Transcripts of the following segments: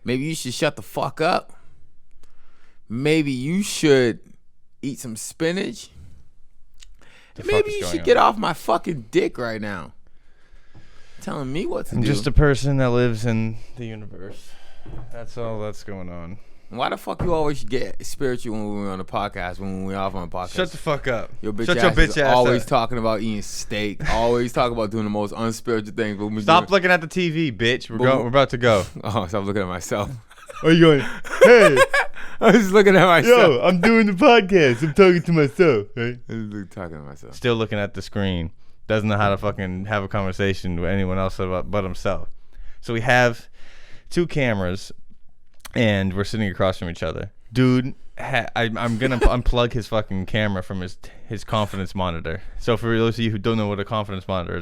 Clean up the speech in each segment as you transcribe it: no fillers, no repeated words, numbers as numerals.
maybe you should shut the fuck up. Maybe you should eat some spinach. Maybe you should get off my fucking dick right now. Telling me what to do. I'm just a person that lives in the universe. That's all that's going on. Why the fuck you always get spiritual when we're on the podcast, when we're off on the podcast? Shut the fuck up. Your bitch ass always talking about eating steak. Always talking about doing the most unspiritual things. Stop looking at the TV, bitch. We're about to go. Oh, stop looking at myself. Are you going, hey. I was looking at myself. Yo, I'm doing the podcast. I'm talking to myself, right? I'm talking to myself. Still looking at the screen. Doesn't know how to fucking have a conversation with anyone else but himself. So we have 2 cameras, and we're sitting across from each other. Dude, I'm gonna unplug his fucking camera from his confidence monitor. So for those of you who don't know what a confidence monitor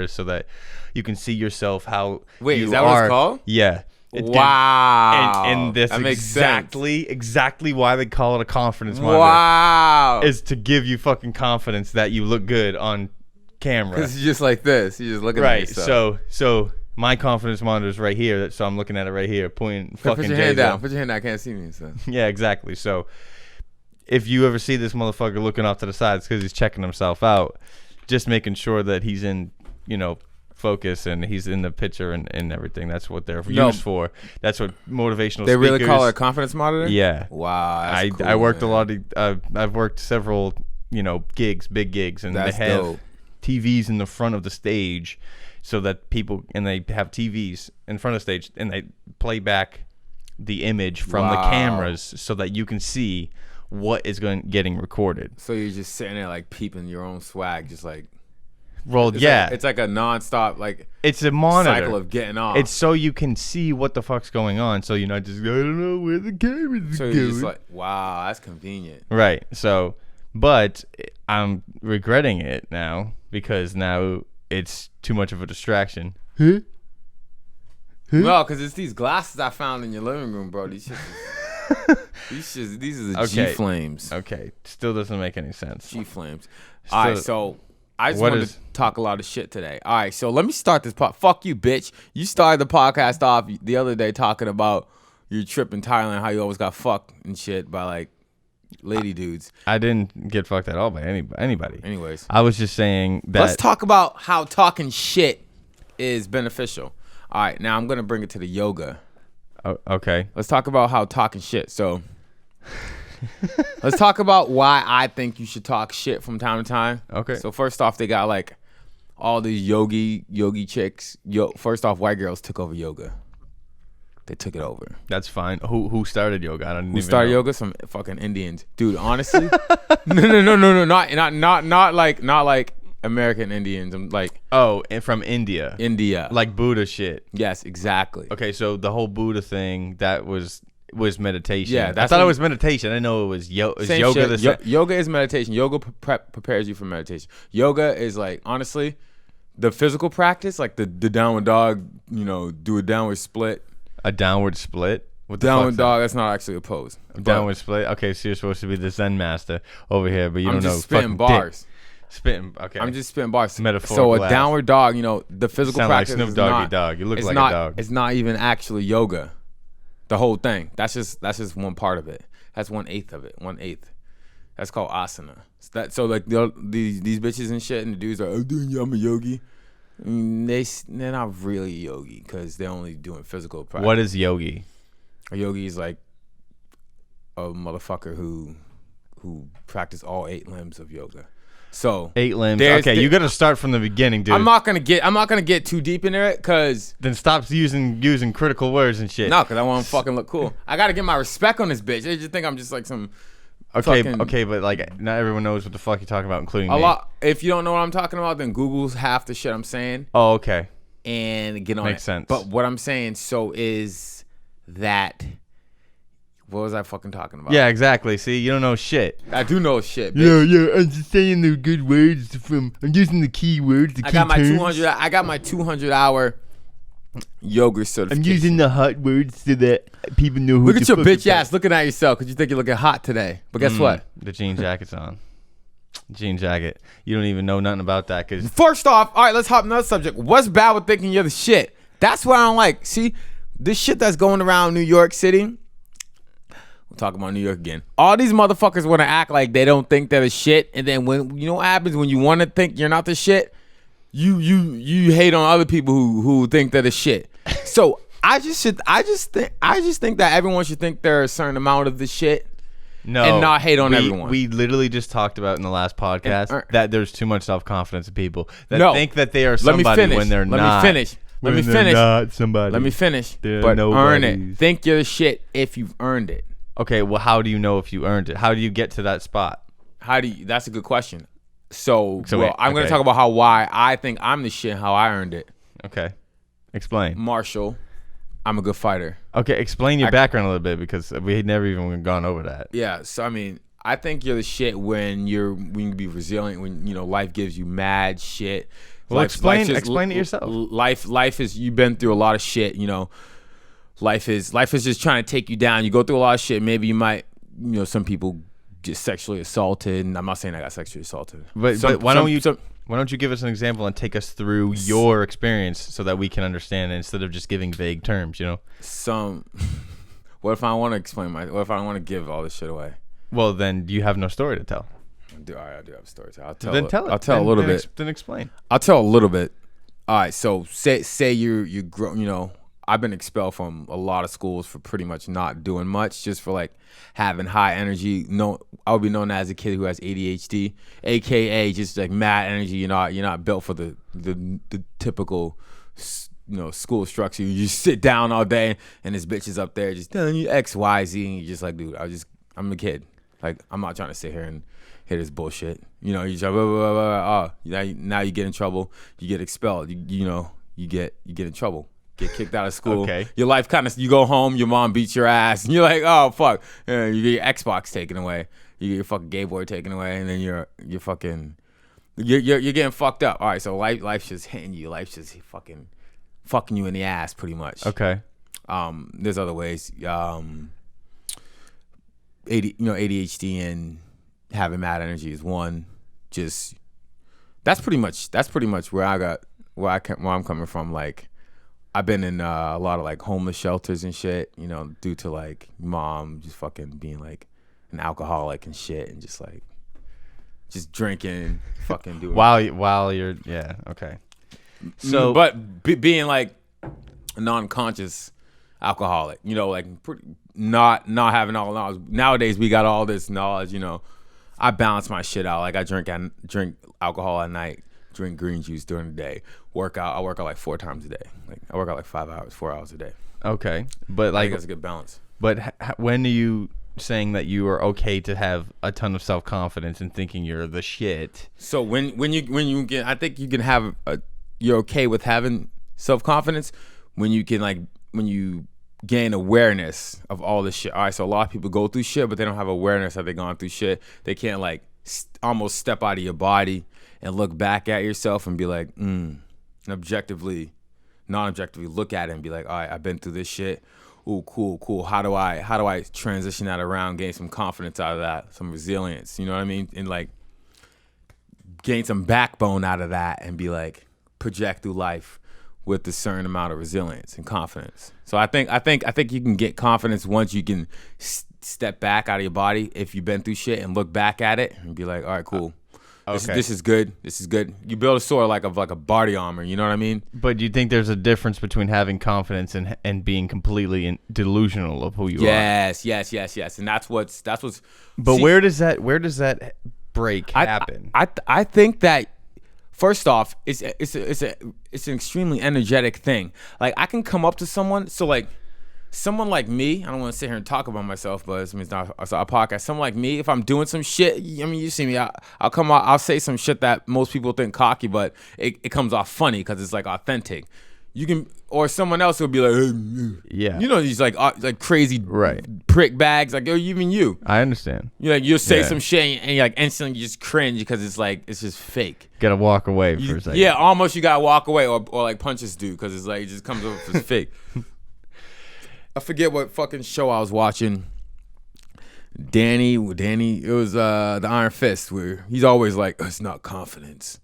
is so that you can see yourself how Wait, you is that are. What it's called? Yeah. Wow. And this that makes exactly why they call it a confidence monitor. Wow. Is to give you fucking confidence that you look good on camera. Because you're just like this. You're just looking at yourself. Right. So my confidence monitor is right here. So I'm looking at it right here. Pointing fucking Put your hand down. Put your hand down. I can't see me. So. Yeah, exactly. So if you ever see this motherfucker looking off to the side, it's because he's checking himself out. Just making sure that he's in, focus and he's in the picture and everything. That's what they're used for. That's what motivational They speakers, really call it a confidence monitor? Yeah. Wow. That's cool, I worked man. a lot of I've worked several big gigs, and that's they have dope. TVs in the front of the stage so that people, and they have TVs in front of the stage and they play back the image from the cameras so that you can see what is getting recorded. So you're just sitting there like peeping your own swag, just like it's like a nonstop it's a monitor cycle of getting off. It's so you can see what the fuck's going on, so you're not just I don't know where the camera's so going. you're just like, wow, that's convenient. Right. So, but I'm regretting it now because now it's too much of a distraction. No, because it's these glasses I found in your living room, bro. These are the G Flames. Okay, still doesn't make any sense. G Flames. All right, so I just wanted to talk a lot of shit today. All right, so let me start this part. Fuck you, bitch. You started the podcast off the other day talking about your trip in Thailand, how you always got fucked and shit by lady dudes. I didn't get fucked at all by anybody. Anyways, I was just saying that. Let's talk about how talking shit is beneficial. All right, now I'm gonna bring it to the yoga. Oh, okay. Let's talk about how talking shit. So. Let's talk about why I think you should talk shit from time to time. Okay. So first off, they got all these yogi chicks. First off, white girls took over yoga. They took it over. That's fine. Who started yoga? I don't even know. Who started yoga? Some fucking Indians, dude. Honestly, no, not like American Indians. I'm like, and from India. India, like Buddha shit. Yes, exactly. Okay, so the whole Buddha thing that was meditation. Yeah, I thought it was meditation. I didn't know it was yoga. Yoga is meditation. Yoga prepares you for meditation. Yoga is honestly, the physical practice, like the downward dog. Do a downward split. A downward split. What downward dog? That's not actually a pose. Downward split. Okay, so you're supposed to be the Zen master over here, but you don't know. I'm just spitting bars. Spitting. Okay. I'm just spitting bars. Metaphorical. So a downward dog. the physical practice. Like Snoop Doggy Dog. You look like a dog. It's not even actually yoga. The whole thing. That's just one part of it. That's 1/8 of it. 1/8. That's called asana. So these bitches and shit, and the dudes are, I'm a yogi. I mean, they're not really yogi because they're only doing physical practice. What is yogi? A yogi is like a motherfucker who practice all 8 limbs of yoga. So 8 limbs. Okay, you got to start from the beginning, dude. I'm not gonna get too deep into it because then stop using critical words and shit. No, because I want to fucking look cool. I gotta get my respect on this bitch. They just think I'm just like some. Okay, but not everyone knows what the fuck you're talking about, including me. If you don't know what I'm talking about, then Google's half the shit I'm saying. Oh, okay. And get on it. Makes sense. But what I'm saying is that. What was I fucking talking about? Yeah, exactly. See, you don't know shit. I do know shit, bitch. Yeah. I'm just saying the good words I'm using the key words, I got my 200 hour yoga certification. I'm using the hot words so that people know who Look at your bitch ass looking at yourself because you think you're looking hot today. But guess what? The jean jacket's on. Jean jacket. You don't even know nothing about that. Cause first off, all right, let's hop on another subject. What's bad with thinking you're the shit? That's what I don't like. See, this shit that's going around New York City. We'll talk about New York again. All these motherfuckers want to act like they don't think they're the shit, and then when you know what happens when you want to think you're not the shit, you hate on other people who think they're the shit. So I just think that everyone should think they're a certain amount of the shit. No, and not hate on everyone. We literally just talked about in the last podcast that there's too much self-confidence in people that think that they are somebody when they're not. Let me finish. Not somebody. Let me finish. They're but nobodies. Earn it. Think you're the shit if you've earned it. Okay, well, how do you know if you earned it? How do you get to that spot? That's a good question. I'm going to talk about why I think I'm the shit and how I earned it. Okay. Explain. Marshall, I'm a good fighter. Okay, explain your background a little bit because we had never even gone over that. Yeah, so I mean, I think you're the shit when you be resilient, when life gives you mad shit. Well, explain it yourself. Life is, you've been through a lot of shit, Life is just trying to take you down. You go through a lot of shit. Maybe you might, some people get sexually assaulted, and I'm not saying I got sexually assaulted. But why don't you give us an example and take us through your experience so that we can understand instead of just giving vague terms, What if I want to explain what if I want to give all this shit away? Well, then you have no story to tell. I do have a story to tell. I'll tell a little bit. Then explain. I'll tell a little bit. All right, so say you grow, I've been expelled from a lot of schools for pretty much not doing much, just for like having high energy. I would be known as a kid who has ADHD, aka just like mad energy. You're not built for the typical school structure. You just sit down all day and this bitch is up there just telling you X, Y, Z, and you're just like, dude, I'm a kid. Like, I'm not trying to sit here and hear this bullshit. You just blah, blah, blah, blah. Now you get in trouble. You get expelled. You get in trouble. Get kicked out of school. Okay. Your life you go home, your mom beats your ass, and you're like, oh fuck. You get your Xbox taken away. You get your fucking Game Boy taken away, and then you're getting fucked up. All right, so life's just hitting you. Life's just fucking you in the ass pretty much. Okay. There's other ways. ADHD and having mad energy is one. Just that's pretty much where I'm coming from. Like, I've been in a lot of like homeless shelters and shit, due to like mom just fucking being like an alcoholic and shit, and just just drinking, fucking doing while you're okay. So, but being like a non-conscious alcoholic, not having all knowledge. Nowadays we got all this knowledge. I balance my shit out. Like, I drink alcohol at night, drink green juice during the day. I work out like 4 times a day. Like, I work out like 4 hours a day. Okay, but I think that's a good balance. But when are you saying that you are okay to have a ton of self-confidence and thinking you're the shit? So when you get, I think you can have you're okay with having self-confidence when you gain awareness of all this shit. All right, so a lot of people go through shit, but they don't have awareness that they're going through shit. They can't almost step out of your body and look back at yourself and be like, and non-objectively look at it and be like, all right, I've been through this shit. Ooh, cool. How do I transition that around, gain some confidence out of that, some resilience, you know what I mean? And like gain some backbone out of that and be like, project through life with a certain amount of resilience and confidence. So I think you can get confidence once you can step back out of your body if you've been through shit and look back at it and be like, all right, cool. Okay. This is good. You build a sword like a body armor. You know what I mean? But do you think there's a difference between having confidence and being completely delusional of who you are? Yes. And that's what's. But see, where does that break happen? I think that first off, it's an extremely energetic thing. Like, I can come up to someone. So like, someone like me, I don't want to sit here and talk about myself, but it's not a podcast. Someone like me, if I'm doing some shit, I mean, you see me, I'll come out, I'll say some shit that most people think cocky, but it comes off funny because it's like authentic. You can, or someone else will be like, yeah, these like crazy prick bags, like even you. I understand. You'll say some shit and you like instantly just cringe because it's just fake. Gotta walk away for a second. Yeah, almost you gotta walk away or like punch this dude because it's like it just comes off as fake. I forget what fucking show I was watching. Danny, it was the Iron Fist, where he's always like, it's not confidence.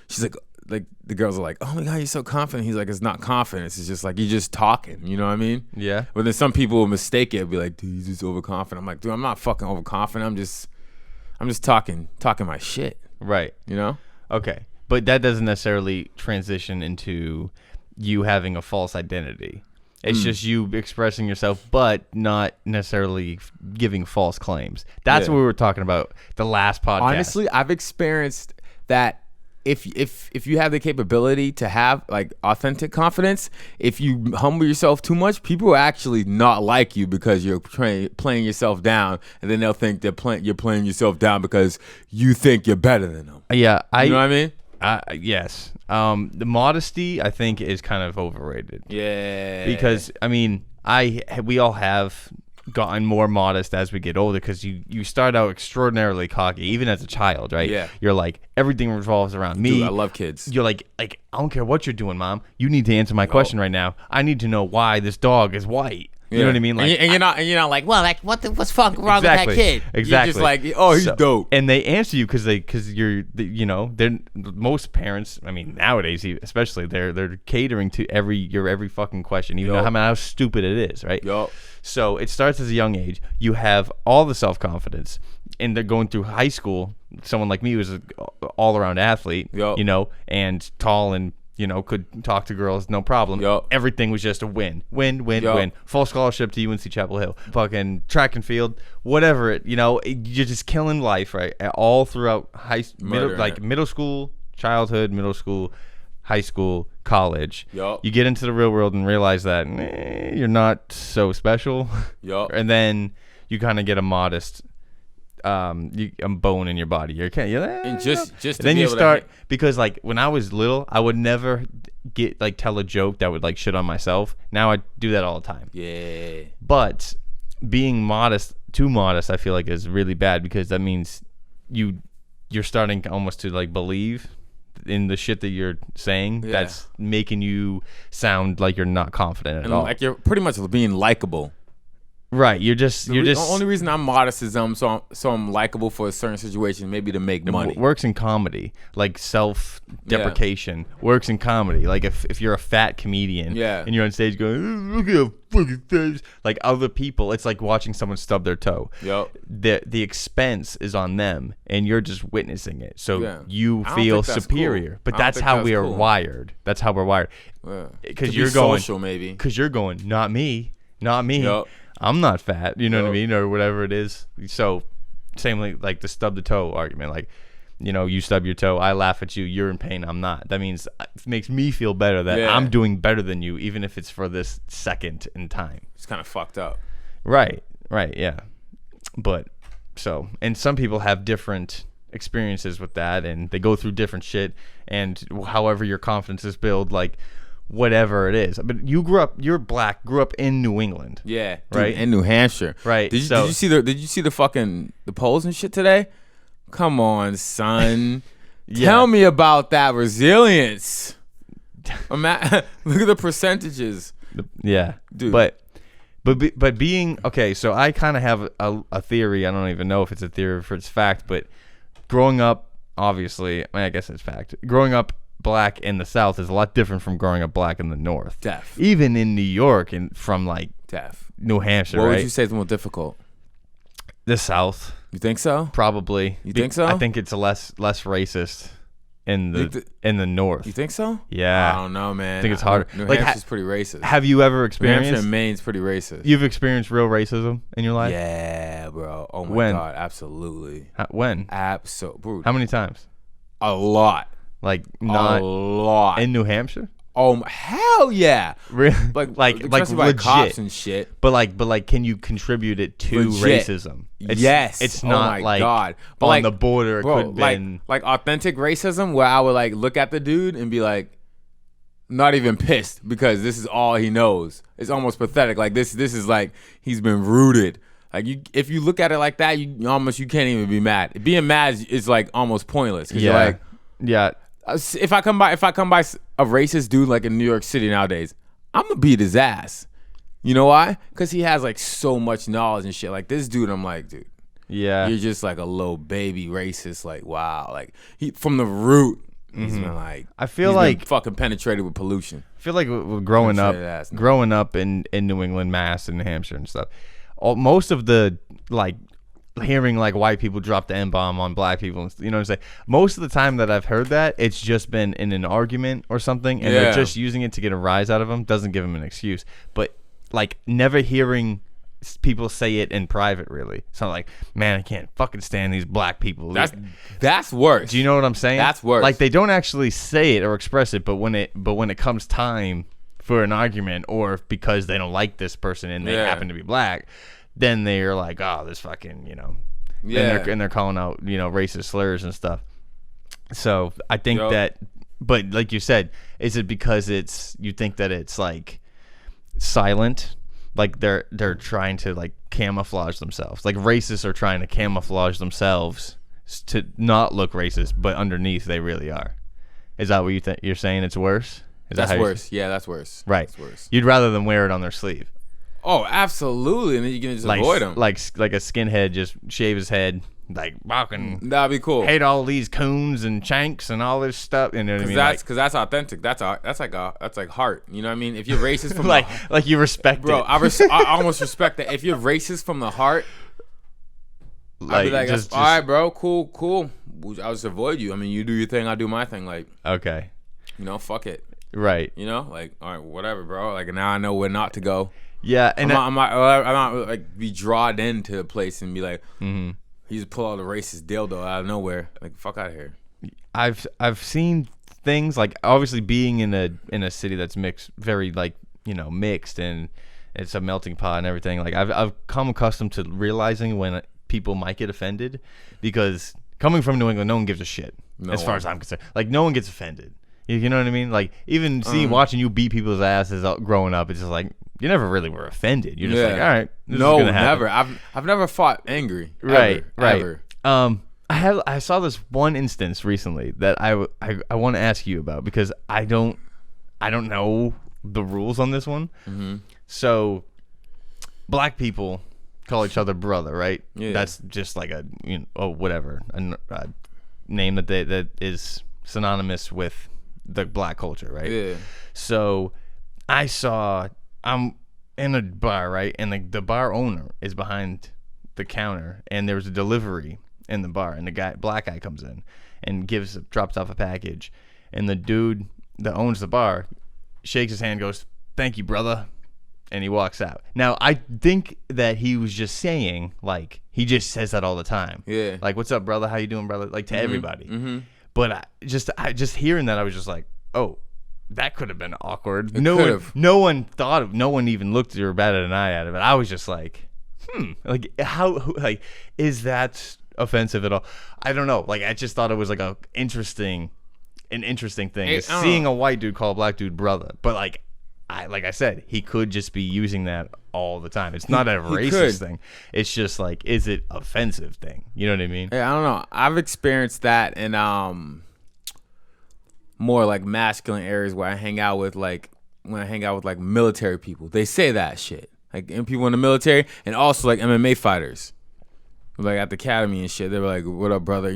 She's like, like the girls are like, oh my God, you're so confident. He's like, it's not confidence. It's just like, you're just talking. You know what I mean? Yeah. But then some people will mistake it. Be like, dude, he's just overconfident. I'm like, dude, I'm not fucking overconfident. I'm just talking my shit. Right. You know? Okay. But that doesn't necessarily transition into you having a false identity. It's just you expressing yourself, but not necessarily giving false claims. That's what we were talking about the last podcast. Honestly, I've experienced that if you have the capability to have like authentic confidence, if you humble yourself too much, people will actually not like you because you're playing yourself down, and then they'll think you're playing yourself down because you think you're better than them. Yeah, you know what I mean? Yes. The modesty, I think, is kind of overrated. Yeah. Because I mean, we all have gotten more modest as we get older, because you start out extraordinarily cocky, even as a child, right? Yeah. You're like, everything revolves around me. Dude, I love kids. You're like I don't care what you're doing, Mom. You need to answer my question right now. I need to know why this dog is white. You know what I mean? Like, and you're not like, well, like what's fucking wrong with that kid? Exactly. You're just like, oh, he's dope. And they answer you because you're, they're most parents. I mean, nowadays especially, they're catering to every fucking question, even though how stupid it is, right? Yup. So it starts as a young age. You have all the self-confidence, and they're going through high school. Someone like me was an all-around athlete, and tall and could talk to girls, no problem. Everything was just a win. Full scholarship to UNC Chapel Hill. Fucking track and field, whatever you're just killing life, right? All throughout middle school, childhood, middle school, high school, college. You get into the real world and realize that you're not so special. And then you kind of get a modest a bone in your body. And just then you start, because like when I was little, I would never tell a joke that would shit on myself. Now I do that all the time. Yeah. But being too modest, I feel like is really bad, because that means you're starting almost to believe in the shit that you're saying. That's making you sound like you're not confident at all. Like you're pretty much being likable. Right, the only reason I'm modest is so I'm likable for a certain situation, maybe to make money. It works in comedy, like self-deprecation works in comedy. Like if you're a fat comedian, and you're on stage going, look at how fucking face, like other people, it's like watching someone stub their toe. The expense is on them, and you're just witnessing it, so you feel superior. Cool. But that's how we are wired. That's how we're wired. Because you're going social, maybe. Because you're going, not me. I'm not fat, you know what I mean, or whatever it is. So, same like the stub the toe argument. Like, you stub your toe, I laugh at you, you're in pain, I'm not. That means it makes me feel better that I'm doing better than you, even if it's for this second in time. It's kind of fucked up. Right, yeah. But and some people have different experiences with that, and they go through different shit, and however your confidence is built, like, whatever it is. But you're black, grew up in New England. Yeah. Right? In New Hampshire. Right. Did you see the fucking the polls and shit today? Come on, son. Tell me about that resilience. Look at the percentages. Yeah. Dude. But being okay, so I kind of have a theory. I don't even know if it's a theory or if it's fact, but growing up, obviously, I guess it's fact. Growing up black in the South is a lot different from growing up black in the North. Even in New York and from New Hampshire. What would you say is more difficult? The South. You think so? Probably. You think so? I think it's less racist in the North. You think so? Yeah. I don't know, man. I think it's harder. New Hampshire's pretty racist. Have you ever experienced? New Hampshire and Maine's pretty racist. You've experienced real racism in your life? Yeah, bro. Oh my God, absolutely. When? Absolutely. How many times? A lot. Like not a lot in New Hampshire. Oh hell yeah! Really? Like legit cops and shit. But can you contribute it to racism? Yes. It's not God. But on the border. It could have been like authentic racism, where I would look at the dude and be like, not even pissed, because this is all he knows. It's almost pathetic. Like this is like he's been rooted. Like if you look at it like that, you can't even be mad. Being mad is like almost pointless. You're like, if I come by a racist dude like in New York City nowadays, I'm gonna beat his ass. You know why? Because he has so much knowledge and shit. Like this dude, I'm like, dude, you're just like a little baby racist. Like wow, like he from the root. He's been like, I feel he's like been fucking penetrated with pollution. I feel like with growing up in New England, Mass, and New Hampshire and stuff, most of the like hearing like white people drop the N-bomb on black people, you know what I'm saying? Most of the time that I've heard that, it's just been in an argument or something, and they're just using it to get a rise out of them. Doesn't give them an excuse, but like never hearing people say it in private, really. So like, man, I can't fucking stand these black people. That's worse. Do you know what I'm saying? That's worse. Like they don't actually say it or express it, but when it comes time for an argument, or because they don't like this person and they happen to be black, then they're like, oh, this fucking, you know, and they're calling out, you know, racist slurs and stuff. So I think that, but like you said, is it because you think that it's like silent? Like they're trying to like camouflage themselves. Like racists are trying to camouflage themselves to not look racist, but underneath they really are. Is that what you're saying? It's worse? That's worse. Yeah, that's worse. Right. That's worse. You'd rather them wear it on their sleeve. Oh, absolutely. And then you can just avoid them. Like a skinhead just shave his head. Like, fucking that'd be cool. Hate all these coons and chanks and all this stuff. You know what I mean? Because that's authentic. That's like heart. You know what I mean? If you're racist from like you respect bro, it. I almost respect that. If you're racist from the heart, I'd be like, all right, bro, cool. I'll just avoid you. I mean, you do your thing, I'll do my thing. Like, okay, you know, fuck it. Right. You know, like, all right, whatever, bro. Like, now I know where not to go. Yeah, and I'm not like be drawn into a place and be like, he just pull out a racist dildo out of nowhere. Like, fuck out of here. I've seen things like, obviously being in a city that's mixed, very like, you know, mixed, and it's a melting pot and everything. Like I've come accustomed to realizing when people might get offended, because coming from New England, no one gives a shit as far as I'm concerned. Like no one gets offended. You know what I mean? Like even watching you beat people's asses growing up, it's just like you never really were offended. You're just like, all right, this is gonna happen. Never. I've never fought angry. Right. Ever. I saw this one instance recently that I want to ask you about, because I don't know the rules on this one. So black people call each other brother, right? Yeah. That's just like a whatever a name that is synonymous with the black culture, right? Yeah. So I'm in a bar, right? And the bar owner is behind the counter, and there was a delivery in the bar, and the black guy comes in and drops off a package, and the dude that owns the bar shakes his hand, goes, "Thank you, brother," and he walks out. Now I think that he was just saying, like, he just says that all the time. Yeah. Like, "What's up, brother? How you doing, brother?" Like to everybody. But I just hearing that, I was just like, oh, that could have been awkward. No one even looked or batted an eye at it. But I was just like, like is that offensive at all? I don't know. Like I just thought it was like an interesting thing. Seeing a white dude call a black dude brother. But like I said, he could just be using that all the time. It's not a racist thing. It's just like, is it offensive thing? You know what I mean? Yeah, I don't know. I've experienced that in more like masculine areas where I hang out with, like when I hang out with like military people. They say that shit. Like people in the military, and also like MMA fighters. Like at the academy and shit. They were like, "What up, brother?"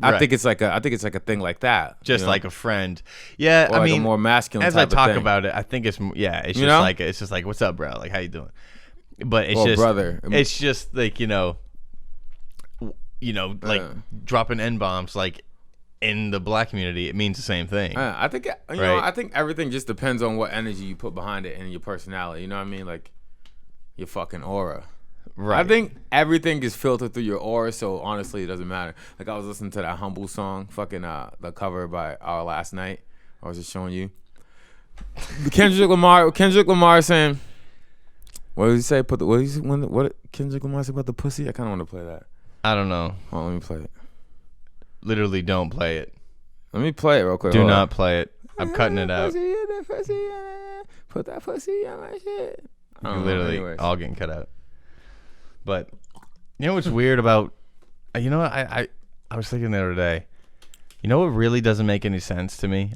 I think it's like a thing like that, just, you know? Like a friend. Yeah, or I mean, a more masculine. As I talk about it, I think it's just like, "What's up, bro? Like, how you doing?" But it's just brother. It's just like like dropping N-bombs like in the black community. It means the same thing. I think I think everything just depends on what energy you put behind it and your personality. You know what I mean? Like your fucking aura. Right. I think everything is filtered through your aura, so honestly, it doesn't matter. Like I was listening to that Humble song, fucking the cover by Our Last Night. I was just showing you. Kendrick Lamar saying, what did he say? What Kendrick Lamar said about the pussy? I kind of want to play that. I don't know. Hold on, let me play it. Literally, don't play it. Let me play it real quick. Do not play it. I'm cutting it out. Put that pussy on my shit. Literally, all getting cut out. But you know what's weird about, you know what, I was thinking the other day, you know what really doesn't make any sense to me,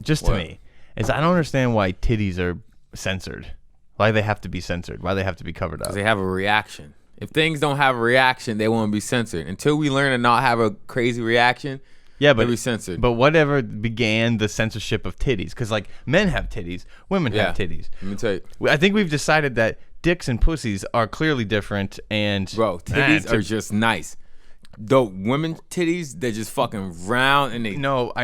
to me, is I don't understand why titties are censored, why they have to be censored, why they have to be covered up. Because they have a reaction. If things don't have a reaction, they won't be censored. Until we learn to not have a crazy reaction, Yeah, but They'll be censored. But whatever began the censorship of titties? Because like men have titties, women have titties. Let me tell you. I think we've decided that dicks and pussies are clearly different. And Bro, titties are just nice. Though women titties, they're just fucking round and they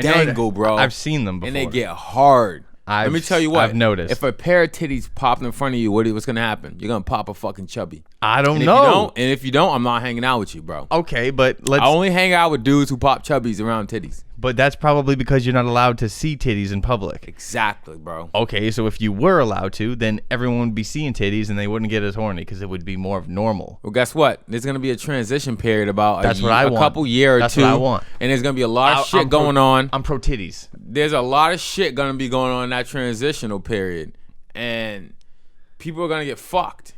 dangle, bro. I've seen them before. And they get hard. Let me tell you what. I've noticed. If a pair of titties popped in front of you, what's gonna happen? You're gonna pop a fucking chubby. I don't know. And if you don't, I'm not hanging out with you, bro. Okay, but I only hang out with dudes who pop chubbies around titties. But that's probably because you're not allowed to see titties in public. Exactly, bro. Okay, so if you were allowed to, then everyone would be seeing titties and they wouldn't get as horny because it would be more of normal. Well, guess what? There's gonna be a transition period about a want. couple year or That's two. what I want. And there's gonna be a lot of shit going on. I'm pro titties. There's a lot of shit gonna be going on in that transitional period, and people are gonna get fucked.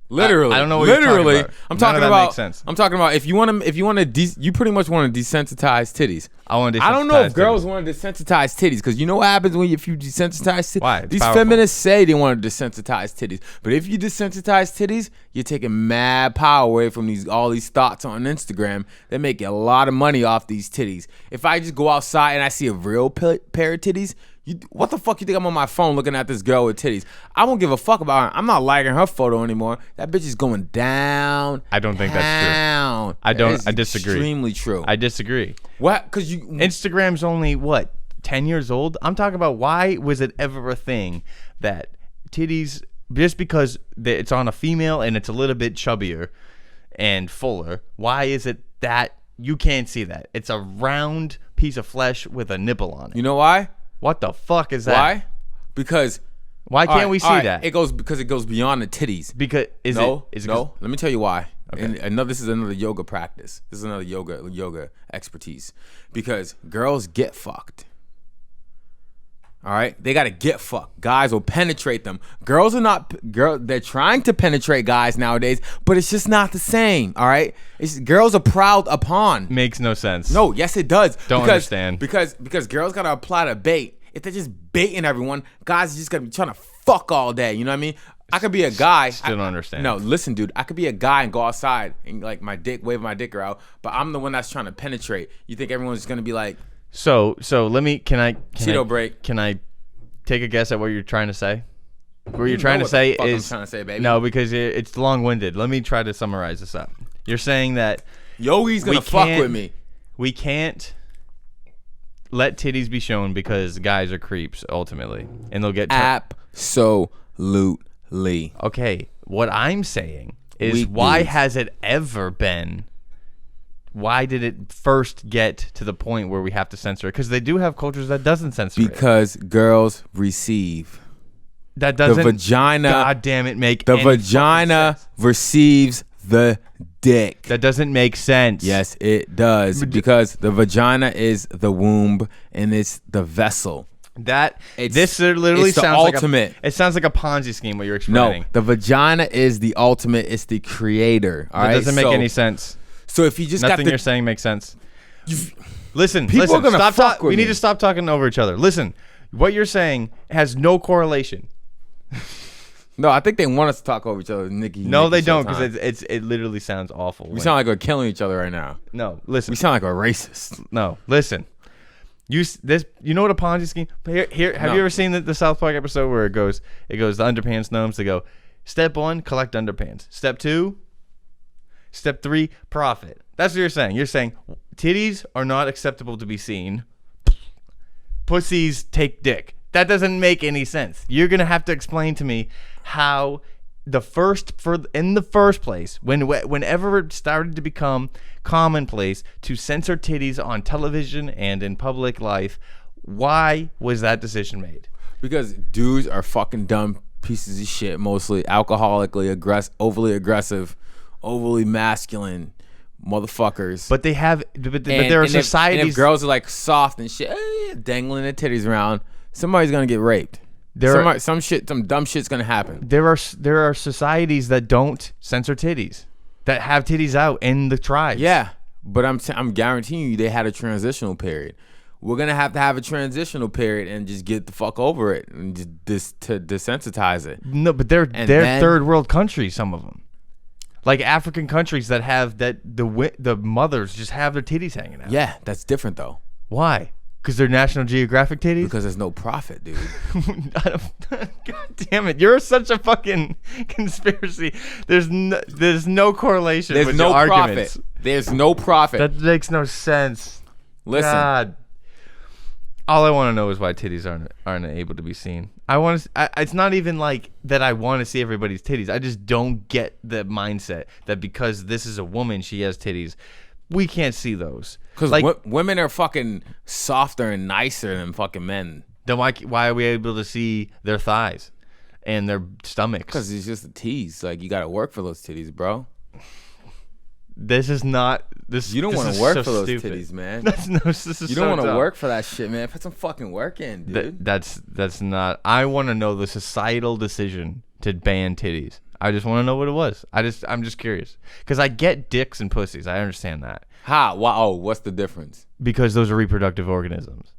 Literally, I don't know what you're talking about. I'm talking about. Makes sense. I'm talking about if you want to, you pretty much want to desensitize titties. I don't know if girls want to desensitize titties because you know what happens if you desensitize titties. Why? It's These powerful. feminists say they want to desensitize titties, but if you desensitize titties, you're taking mad power away from all these thoughts on Instagram. They make a lot of money off these titties. If I just go outside and I see a real pair of titties. What the fuck you think I'm on my phone looking at this girl with titties? I won't give a fuck about her. I'm not liking her photo anymore. That bitch is going down. I don't think that's true. I disagree. Extremely true. I disagree. What? Because Instagram's only 10 years old. I'm talking about why was it ever a thing that titties, just because it's on a female and it's a little bit chubbier and fuller, why is it that you can't see that? It's a round piece of flesh with a nipple on it. You know why? What the fuck is that? Why? Because why can't we see that? It goes beyond the titties. Because let me tell you why. Okay. And this is another yoga practice. This is another yoga expertise. Because girls get fucked. All right, they gotta get fucked. Guys will penetrate them. Girls are not. They're trying to penetrate guys nowadays, but it's just not the same. All right, girls are proud upon. Makes no sense. No, yes it does. Understand. Because girls gotta apply the bait. If they're just baiting everyone, guys are just gonna be trying to fuck all day. You know what I mean? I could be a guy. Still don't understand. No, listen, dude. I could be a guy and go outside and like wave my dick out, but I'm the one that's trying to penetrate. You think everyone's just gonna be like? So let me. Can I break? Can I take a guess at what you're trying to say? What you're trying to say is I'm trying to say, baby. No, because it's long-winded. Let me try to summarize this up. You're saying that Yogi's gonna fuck with me. We can't let titties be shown because guys are creeps ultimately, and they'll get absolutely. Okay, what I'm saying is why has it ever been? Why did it first get to the point where we have to censor it? Because they do have cultures that doesn't censor it. Because girls receive. That doesn't. The vagina. God damn it, make the vagina receives the dick. That doesn't make sense. Yes, it does. Because the vagina is the womb and it's the vessel. This literally it's the sounds ultimate. It sounds like a Ponzi scheme what you're explaining. No, the vagina is the ultimate. It's the creator. All right, doesn't make any sense. So if you just nothing you're saying makes sense. Listen, people are gonna stop fuck with we me. need to stop talking over each other. Listen, what you're saying has no correlation. No, I think they want us to talk over each other, Nicky. No, they don't, because it literally sounds awful. We sound like we're killing each other right now. No, listen. We sound like we're racist. No, listen. You know what a Ponzi scheme? Here, have you ever seen the South Park episode where it goes the underpants gnomes? They go, step 1, collect underpants. Step 2. Step 3, profit. That's what you're saying. You're saying titties are not acceptable to be seen. Pussies take dick. That doesn't make any sense. You're gonna have to explain to me how in the first place, whenever it started to become commonplace to censor titties on television and in public life, why was that decision made? Because dudes are fucking dumb pieces of shit, mostly alcoholically overly aggressive, overly masculine motherfuckers. But there are societies. And if girls are like soft and shit, dangling their titties around, somebody's gonna get raped. Some dumb shit's gonna happen. There are societies that don't censor titties, that have titties out in the tribes. Yeah, but I'm guaranteeing you they had a transitional period. We're gonna have to have a transitional period and just get the fuck over it and just to desensitize it. No, but they're third world countries. Some of them. Like African countries that have the mothers just have their titties hanging out. Yeah, that's different though. Why? Because they're National Geographic titties? Because there's no profit, dude. God damn it. You're such a fucking conspiracy. There's no correlation There's with no your profit. arguments. There's no profit. That makes no sense. Listen. God. All I want to know is why titties aren't able to be seen. It's not even like that I want to see everybody's titties. I just don't get the mindset that because this is a woman, she has titties. We can't see those. Because like, women are fucking softer and nicer than fucking men. Then why are we able to see their thighs and their stomachs? Because it's just a tease. Like, you got to work for those titties, bro. This is not this. You don't want to work for those titties, man. You don't want to work for that shit, man. Put some fucking work in, dude. That's not. I want to know the societal decision to ban titties. I just want to know what it was. I'm just curious because I get dicks and pussies. I understand that. How? Wow. What's the difference? Because those are reproductive organisms,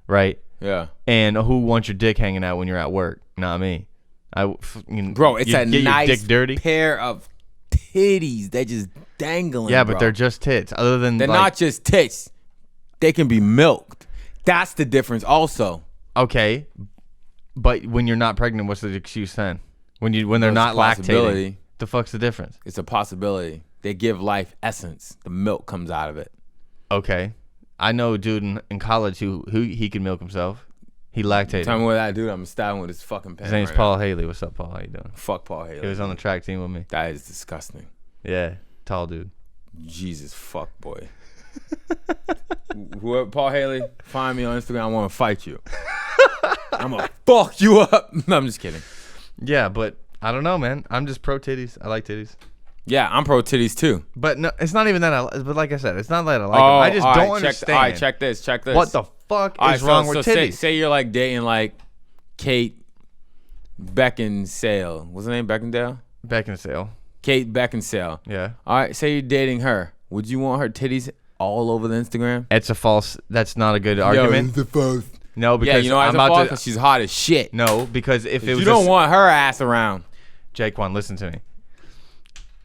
right? Yeah. And who wants your dick hanging out when you're at work? Not me. Bro, it's a nice pair of titties. They're just dangling. Yeah, but they're just tits. Other than they're not just tits. They can be milked. That's the difference. Also. Okay, but when you're not pregnant, what's the excuse then? When they're not lactating, the fuck's the difference? It's a possibility. They give life essence. The milk comes out of it. Okay, I know a dude in college who he can milk himself. He lactated. Tell me what that dude. I'm stabbing with his fucking pen. His name's Paul Haley. What's up, Paul? How you doing? Fuck Paul Haley. He was on the track team with me. That is disgusting. Yeah, tall dude. Jesus fuck boy. Whoever Paul Haley, find me on Instagram. I want to fight you. I'm gonna fuck you up. No, I'm just kidding. Yeah, but I don't know, man. I'm just pro titties. I like titties. Yeah, I'm pro titties too. But no, it's not even that. But like I said, it's not that I like them. I just don't understand. All right, check this. What the fuck is wrong with titties? Say you're like dating like Kate Beckinsale. What's her name? Beckinsale. Kate Beckinsale. Yeah. All right. Say you're dating her. Would you want her titties all over the Instagram? It's a false. That's not a good argument. It's a false. No, because you know why it's a false? Because she's hot as shit. No, because if it was you don't want her ass around. Jay-Quan, listen to me.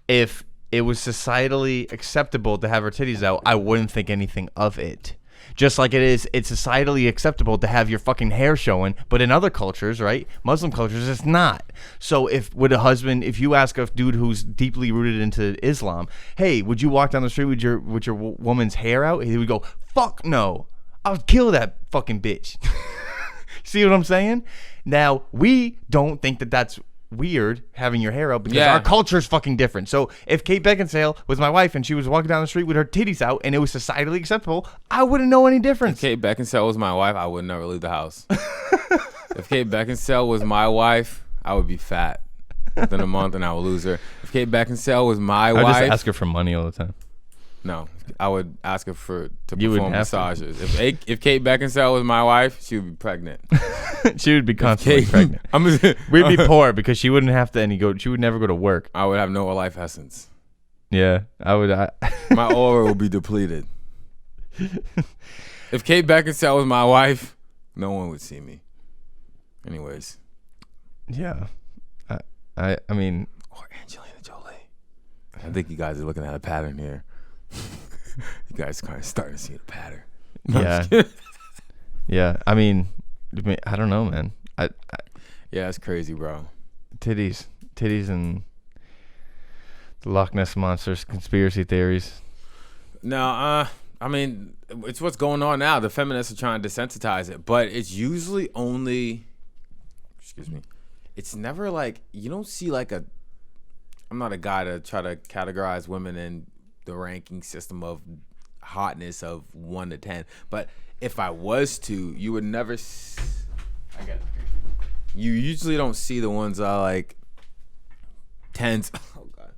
If it was societally acceptable to have her titties out, I wouldn't think anything of it. Just like it's societally acceptable to have your fucking hair showing, but in other cultures, right, Muslim cultures, it's not. So if you ask a dude who's deeply rooted into Islam, hey, would you walk down the street with your woman's hair out? He would go, fuck no, I'll kill that fucking bitch. See what I'm saying? Now we don't think that that's weird having your hair out because our culture is fucking different. So if Kate Beckinsale was my wife and she was walking down the street with her titties out and it was societally acceptable, I wouldn't know any difference. If Kate Beckinsale was my wife, I would never leave the house. If Kate Beckinsale was my wife, I would be fat within a month and I would lose her. If Kate Beckinsale was my wife, I would just ask her for money all the time. No, I would ask her to perform massages. If Kate Beckinsale was my wife, she would be pregnant. She would be constantly pregnant. We'd be poor because she wouldn't have to she would never go to work. I would have no life essence. Yeah, I would. My aura would be depleted. If Kate Beckinsale was my wife, no one would see me. Anyways. Yeah. I mean. Or Angelina Jolie. I think you guys are looking at a pattern here. You guys kind of starting to see the pattern. Yeah. Yeah. I mean, I don't know, man. Yeah, it's crazy, bro. Titties and the Loch Ness monsters, conspiracy theories. No, I mean, it's what's going on now. The feminists are trying to desensitize it, but it's usually only, it's never like, you don't see like I'm not a guy to try to categorize women in the ranking system of hotness of 1 to 10, but if I was to, you would never you usually don't see the ones that are like 10s, oh god,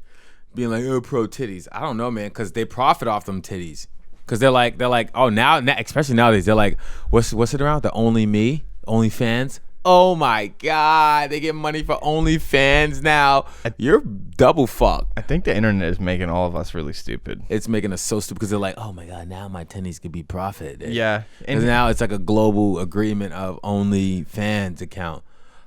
being like, oh, pro titties. I don't know, man, because they profit off them titties, because they're like oh, now especially nowadays, they're like, what's it around, the OnlyFans. Oh my God, they get money for OnlyFans now. You're double fucked. I think the internet is making all of us really stupid. It's making us so stupid because they're like, oh my God, now my tennies could be profit. Yeah. And now it's like a global agreement of OnlyFans account.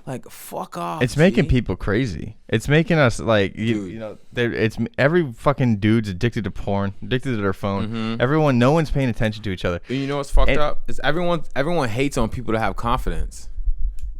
Like, fuck off. It's making G. people crazy. It's making us like you know. It's every fucking dude's addicted to porn, addicted to their phone. Mm-hmm. No one's paying attention to each other. And you know what's fucked up? Is everyone hates on people that have confidence.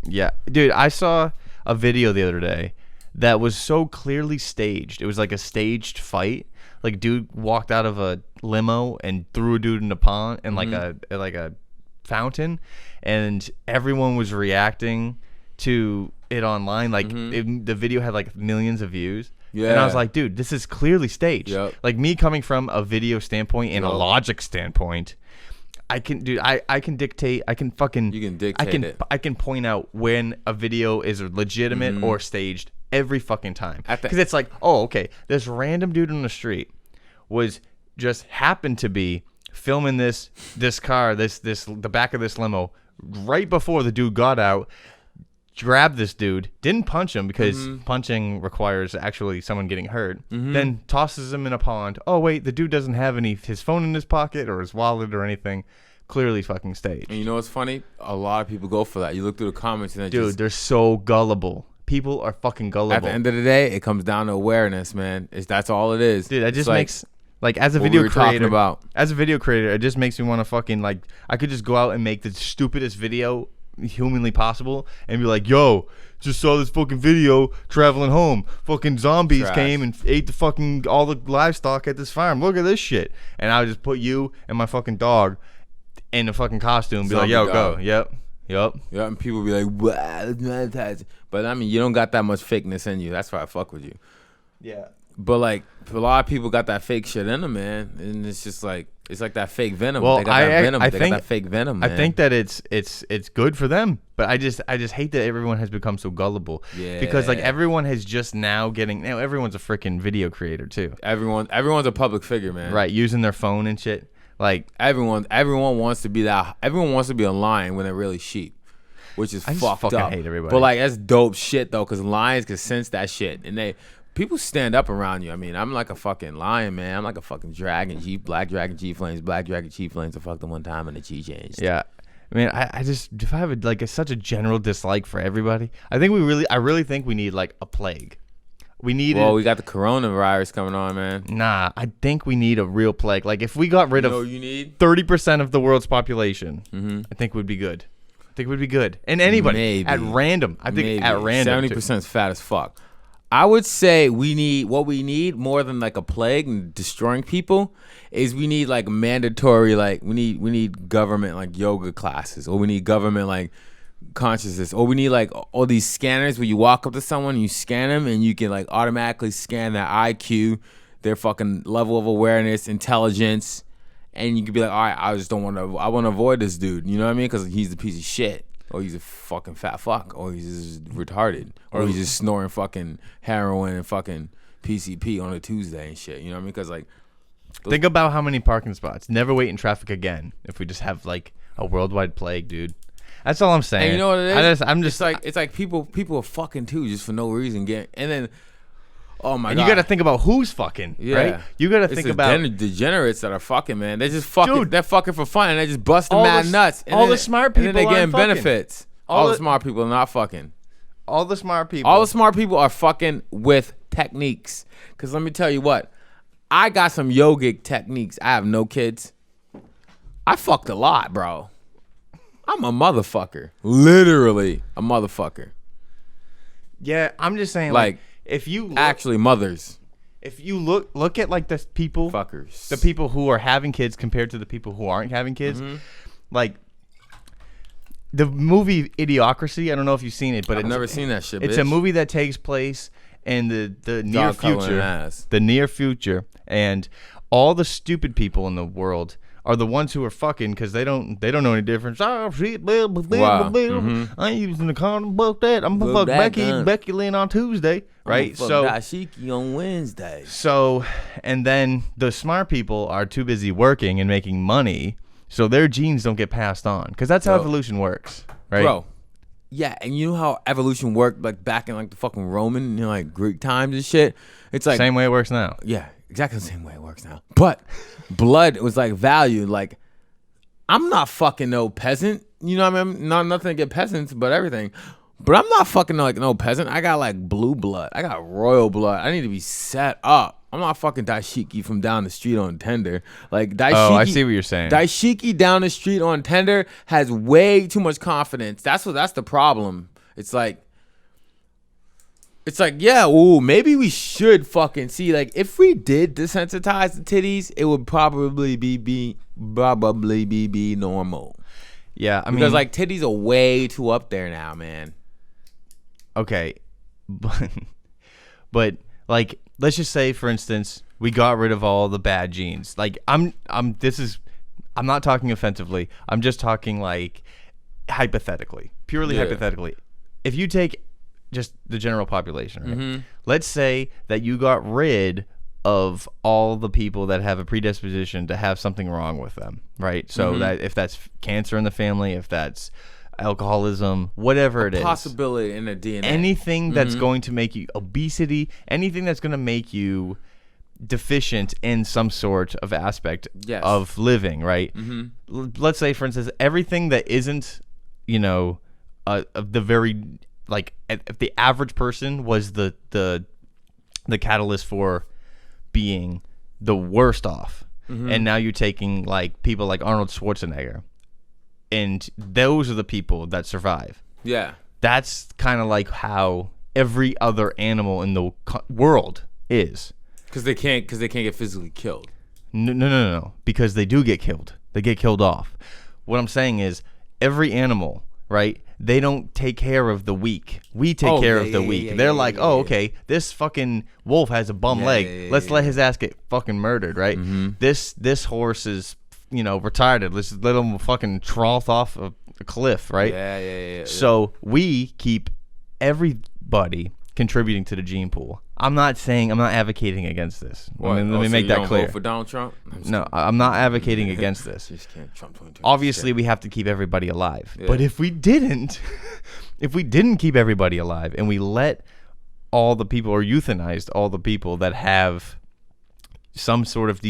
Yeah, dude. I saw a video the other day that was so clearly staged. It was like a staged fight. Like, dude walked out of a limo and threw a dude in a pond and like a fountain, and everyone was reacting to it online. Like the video had like millions of views. Yeah. And I was like, dude, this is clearly staged. Yep. Like, me coming from a video standpoint and a logic standpoint, I can dictate. I can fucking. You can dictate it. I can point out when a video is legitimate or staged every fucking time. Because it's like, oh, okay, this random dude on the street was just happened to be filming this car, the back of this limo right before the dude got out. Grabbed this dude, didn't punch him because punching requires actually someone getting hurt, then tosses him in a pond. Oh, wait, the dude doesn't have his phone in his pocket or his wallet or anything. Clearly fucking staged. And you know what's funny? A lot of people go for that. You look through the comments and dude, they're so gullible. People are fucking gullible. At the end of the day, it comes down to awareness, man. That's all it is. Dude, that just makes... Like, as a video creator, it just makes me want to fucking, like, I could just go out and make the stupidest video humanly possible and be like, yo, just saw this fucking video traveling home. Fucking zombies came and ate all the livestock at this farm. Look at this shit. And I would just put you and my fucking dog in a fucking costume and be like, yo, go. Yep. Yeah, and people be like, wow, but I mean, you don't got that much fakeness in you. That's why I fuck with you. Yeah. But like, a lot of people got that fake shit in them, man, and it's just like that fake venom. Well, they got that venom. They got that fake venom. Man. I think that it's good for them, but I just hate that everyone has become so gullible. Yeah. Because like everyone has just now everyone's a freaking video creator too. Everyone's a public figure, man. Right, using their phone and shit. Like everyone wants to be that. Everyone wants to be a lion when they're really sheep, which is fucked up. I hate everybody. But like, that's dope shit though, because lions can sense that shit, and people stand up around you. I mean, I'm like a fucking lion, man. I'm like a fucking dragon, black dragon, G-flames, black dragon, G-flames. I fucked them one time and the G changed. Yeah. I mean, I just, if I have such a general dislike for everybody, I really think we need like a plague. We got the coronavirus coming on, man. Nah, I think we need a real plague. Like, if we got rid of 30% of the world's population, I think we'd be good. And anybody at random. I think at random. 70% is fat as fuck. I would say we need more than like a plague and destroying people is we need like mandatory, like we need government like yoga classes, or we need government like consciousness, or we need like all these scanners where you walk up to someone and you scan them and you can like automatically scan their IQ, their fucking level of awareness, intelligence, and you can be like, all right, I want to avoid this dude, you know what I mean? Because he's a piece of shit. Or he's a fucking fat fuck. Or he's just retarded. Or he's just snoring fucking heroin and fucking PCP on a Tuesday and shit. You know what I mean? Because like, think about how many parking spots. Never wait in traffic again. If we just have like a worldwide plague, dude. That's all I'm saying. And you know what it is? It's like people are fucking too just for no reason. And then, oh my god. And you got to think about who's fucking, right? You got to think about degenerates that are fucking, man. They just fucking, they're fucking for fun, and they just busting mad nuts. And all the smart people, and then they getting benefits. All the smart people are not fucking. All the smart people are fucking with techniques. Because let me tell you what, I got some yogic techniques. I have no kids. I fucked a lot, bro. I'm a motherfucker. Literally a motherfucker. Yeah, I'm just saying, like if you actually mothers, if you look at like the people, fuckers, the people who are having kids compared to the people who aren't having kids, like the movie Idiocracy. I don't know if you've seen it, but I've never seen that shit. It's a movie that takes place in the near future, and all the stupid people in the world are the ones who are fucking because they don't know any difference. Oh shit, blah, blah, blah, blah. I ain't using the condom about that. I'm gonna fuck Becky Lynn on Tuesday, right? So Dashiki on Wednesday. So, and then the smart people are too busy working and making money, so their genes don't get passed on because that's how evolution works, right? Bro. Yeah, and you know how evolution worked like back in like the fucking Roman, like Greek times and shit. It's like same way it works now. Yeah, exactly the same way it works now. But blood was like valued. Like, I'm not fucking no peasant. You know what I mean? Not nothing to get peasants, but everything. But I'm not fucking like no peasant. I got like blue blood. I got royal blood. I need to be set up. I'm not fucking Daishiki from down the street on Tinder. Like Daishiki. Oh, I see what you're saying. Daishiki down the street on Tinder has way too much confidence. That's the problem. It's like, yeah, ooh, maybe we should fucking see. Like, if we did desensitize the titties, it would probably be normal. Yeah, I mean, because like titties are way too up there now, man. Okay, but like, let's just say, for instance, we got rid of all the bad genes. Like, I'm not talking offensively. I'm just talking like hypothetically, purely hypothetically. If you take just the general population, right? Mm-hmm. Let's say that you got rid of all the people that have a predisposition to have something wrong with them, right? So that if that's cancer in the family, if that's alcoholism, whatever it is, possibility in the DNA, anything that's going to make you obesity, anything that's going to make you deficient in some sort of aspect of living, right? Let's say, for instance, everything that isn't, the very, like, if the average person was the catalyst for being the worst off, and now you're taking like people like Arnold Schwarzenegger, and those are the people that survive. Yeah, that's kind of like how every other animal in the world is. Because they can't get physically killed. No. Because they do get killed. They get killed off. What I'm saying is, every animal, right? They don't take care of the weak. We take care of the weak. They're like, okay, this fucking wolf has a bum leg. Let's let his ass get fucking murdered, right? This horse is, retarded. Let's let him fucking trough off a cliff, right? Yeah. So we keep everybody contributing to the gene pool. I'm not advocating against this. Let me make that clear. Vote for Donald Trump? No, I'm not advocating against this. Just can't. Trump 2020. Obviously, we have to keep everybody alive. Yeah. But if we didn't keep everybody alive and we let all the people, or euthanized all the people that have some sort of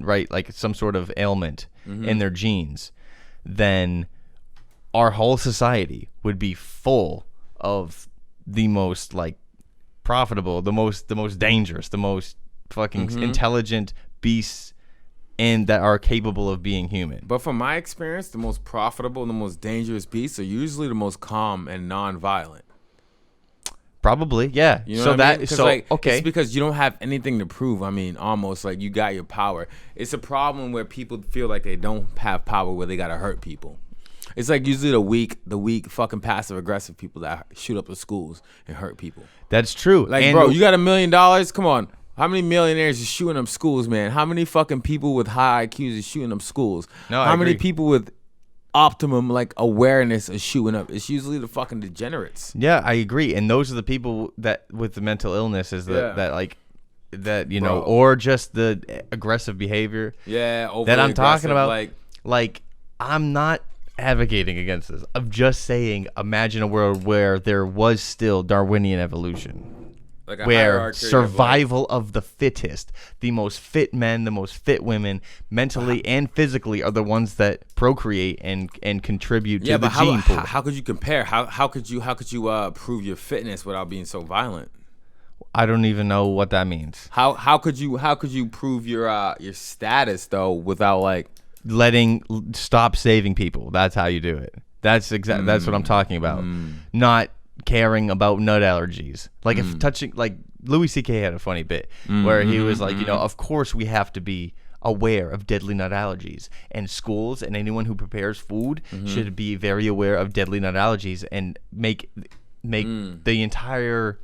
like some sort of ailment in their genes, then our whole society would be full of the most like profitable, the most dangerous, the most fucking intelligent beasts, and that are capable of being human. But from my experience, the most profitable and the most dangerous beasts are usually the most calm and non-violent. Probably, yeah. You know okay. It's because you don't have anything to prove. I mean, almost like you got your power. It's a problem where people feel like they don't have power, where they gotta hurt people. It's like usually the weak fucking passive aggressive people that shoot up the schools and hurt people. That's true. Like, bro, you got $1 million? Come on. How many millionaires are shooting up schools, man? How many fucking people with high IQs are shooting up schools? No, How many people with optimum like awareness are shooting up? It's usually the fucking degenerates. Yeah, I agree. And those are the people that with the mental illness or just the aggressive behavior. Yeah, that I'm talking about. Like I'm not advocating against this. I'm just saying, imagine a world where there was still Darwinian evolution, like where survival of the fittest, the most fit men, the most fit women, mentally and physically, are the ones that procreate and contribute to the gene pool. How could you compare? How could you prove your fitness without being so violent? I don't even know what that means. How could you prove your status though without like stop saving people? That's how you do it. That's what I'm talking about. Not caring about nut allergies. Like if touching, like Louis C.K. had a funny bit where he was like, of course we have to be aware of deadly nut allergies, and schools and anyone who prepares food should be very aware of deadly nut allergies, and make the entire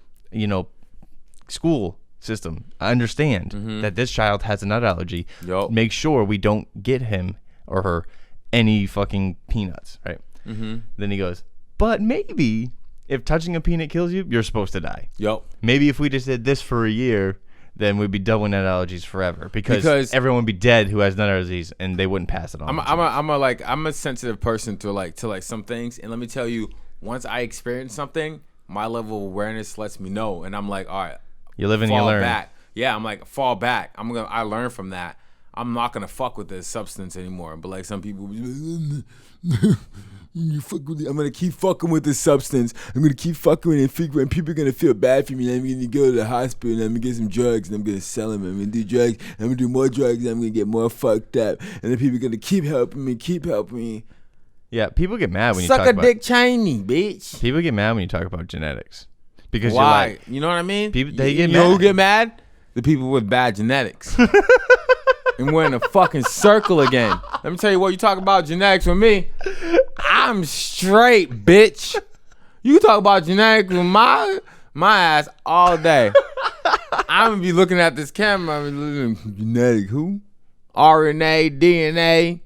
school system understand that this child has a nut allergy. Make sure we don't get him or her any fucking peanuts, right? Then he goes, but maybe if touching a peanut kills you, you're supposed to die. Maybe if we just did this for a year, then we'd be done with nut allergies forever, because everyone would be dead who has nut allergies, and they wouldn't pass it on. I'm a sensitive person to some things, and let me tell you, once I experience something, my level of awareness lets me know, and I'm like, all right, you live and you learn. Back. Yeah, I'm like, fall back. I learn from that. I'm not gonna fuck with this substance anymore. But like some people, you fuck with it, I'm gonna keep fucking with this substance. I'm gonna keep fucking with it, and people are gonna feel bad for me. And I'm gonna go to the hospital and I'm gonna get some drugs and I'm gonna sell them. I'm gonna do drugs. I'm gonna do more drugs. And I'm gonna get more fucked up. And then people are gonna keep helping me. Yeah, people get mad when you Suck talk a about dick, Chinese bitch. people get mad when you talk about genetics because Why? you're like, You know what I mean? People- they get you know who mad. get mad? The people with bad genetics. And we're in a fucking circle again. Let me tell you what, you talk about genetics with me, I'm straight, bitch. You talk about genetics with my ass all day. I'm gonna be looking at this camera. I'm looking genetic who? RNA, DNA,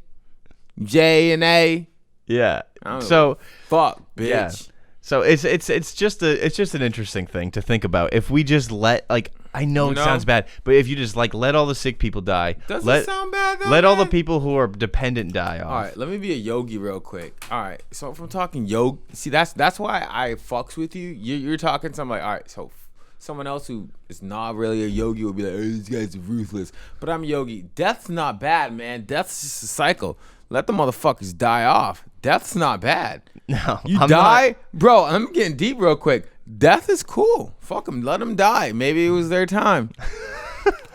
J and A. yeah. I don't So Fuck, bitch. yeah. So it's just an interesting thing to think about. If we just let I know it sounds bad, but if you just let all the sick people die, Doesn't sound bad though. let all the man. people who are dependent die off. All right, let me be a yogi real quick. All right, so if I'm talking yoga, see that's why I fucks with you. You're talking something like, all right, so someone else who is not really a yogi would be like, oh, these guys are ruthless. But I'm a yogi. Death's not bad, man. Death's just a cycle. Let the motherfuckers die off. Death's not bad. No, You I'm die, bro. I'm getting deep real quick. Death is cool. Fuck them. Let them die. Maybe it was their time.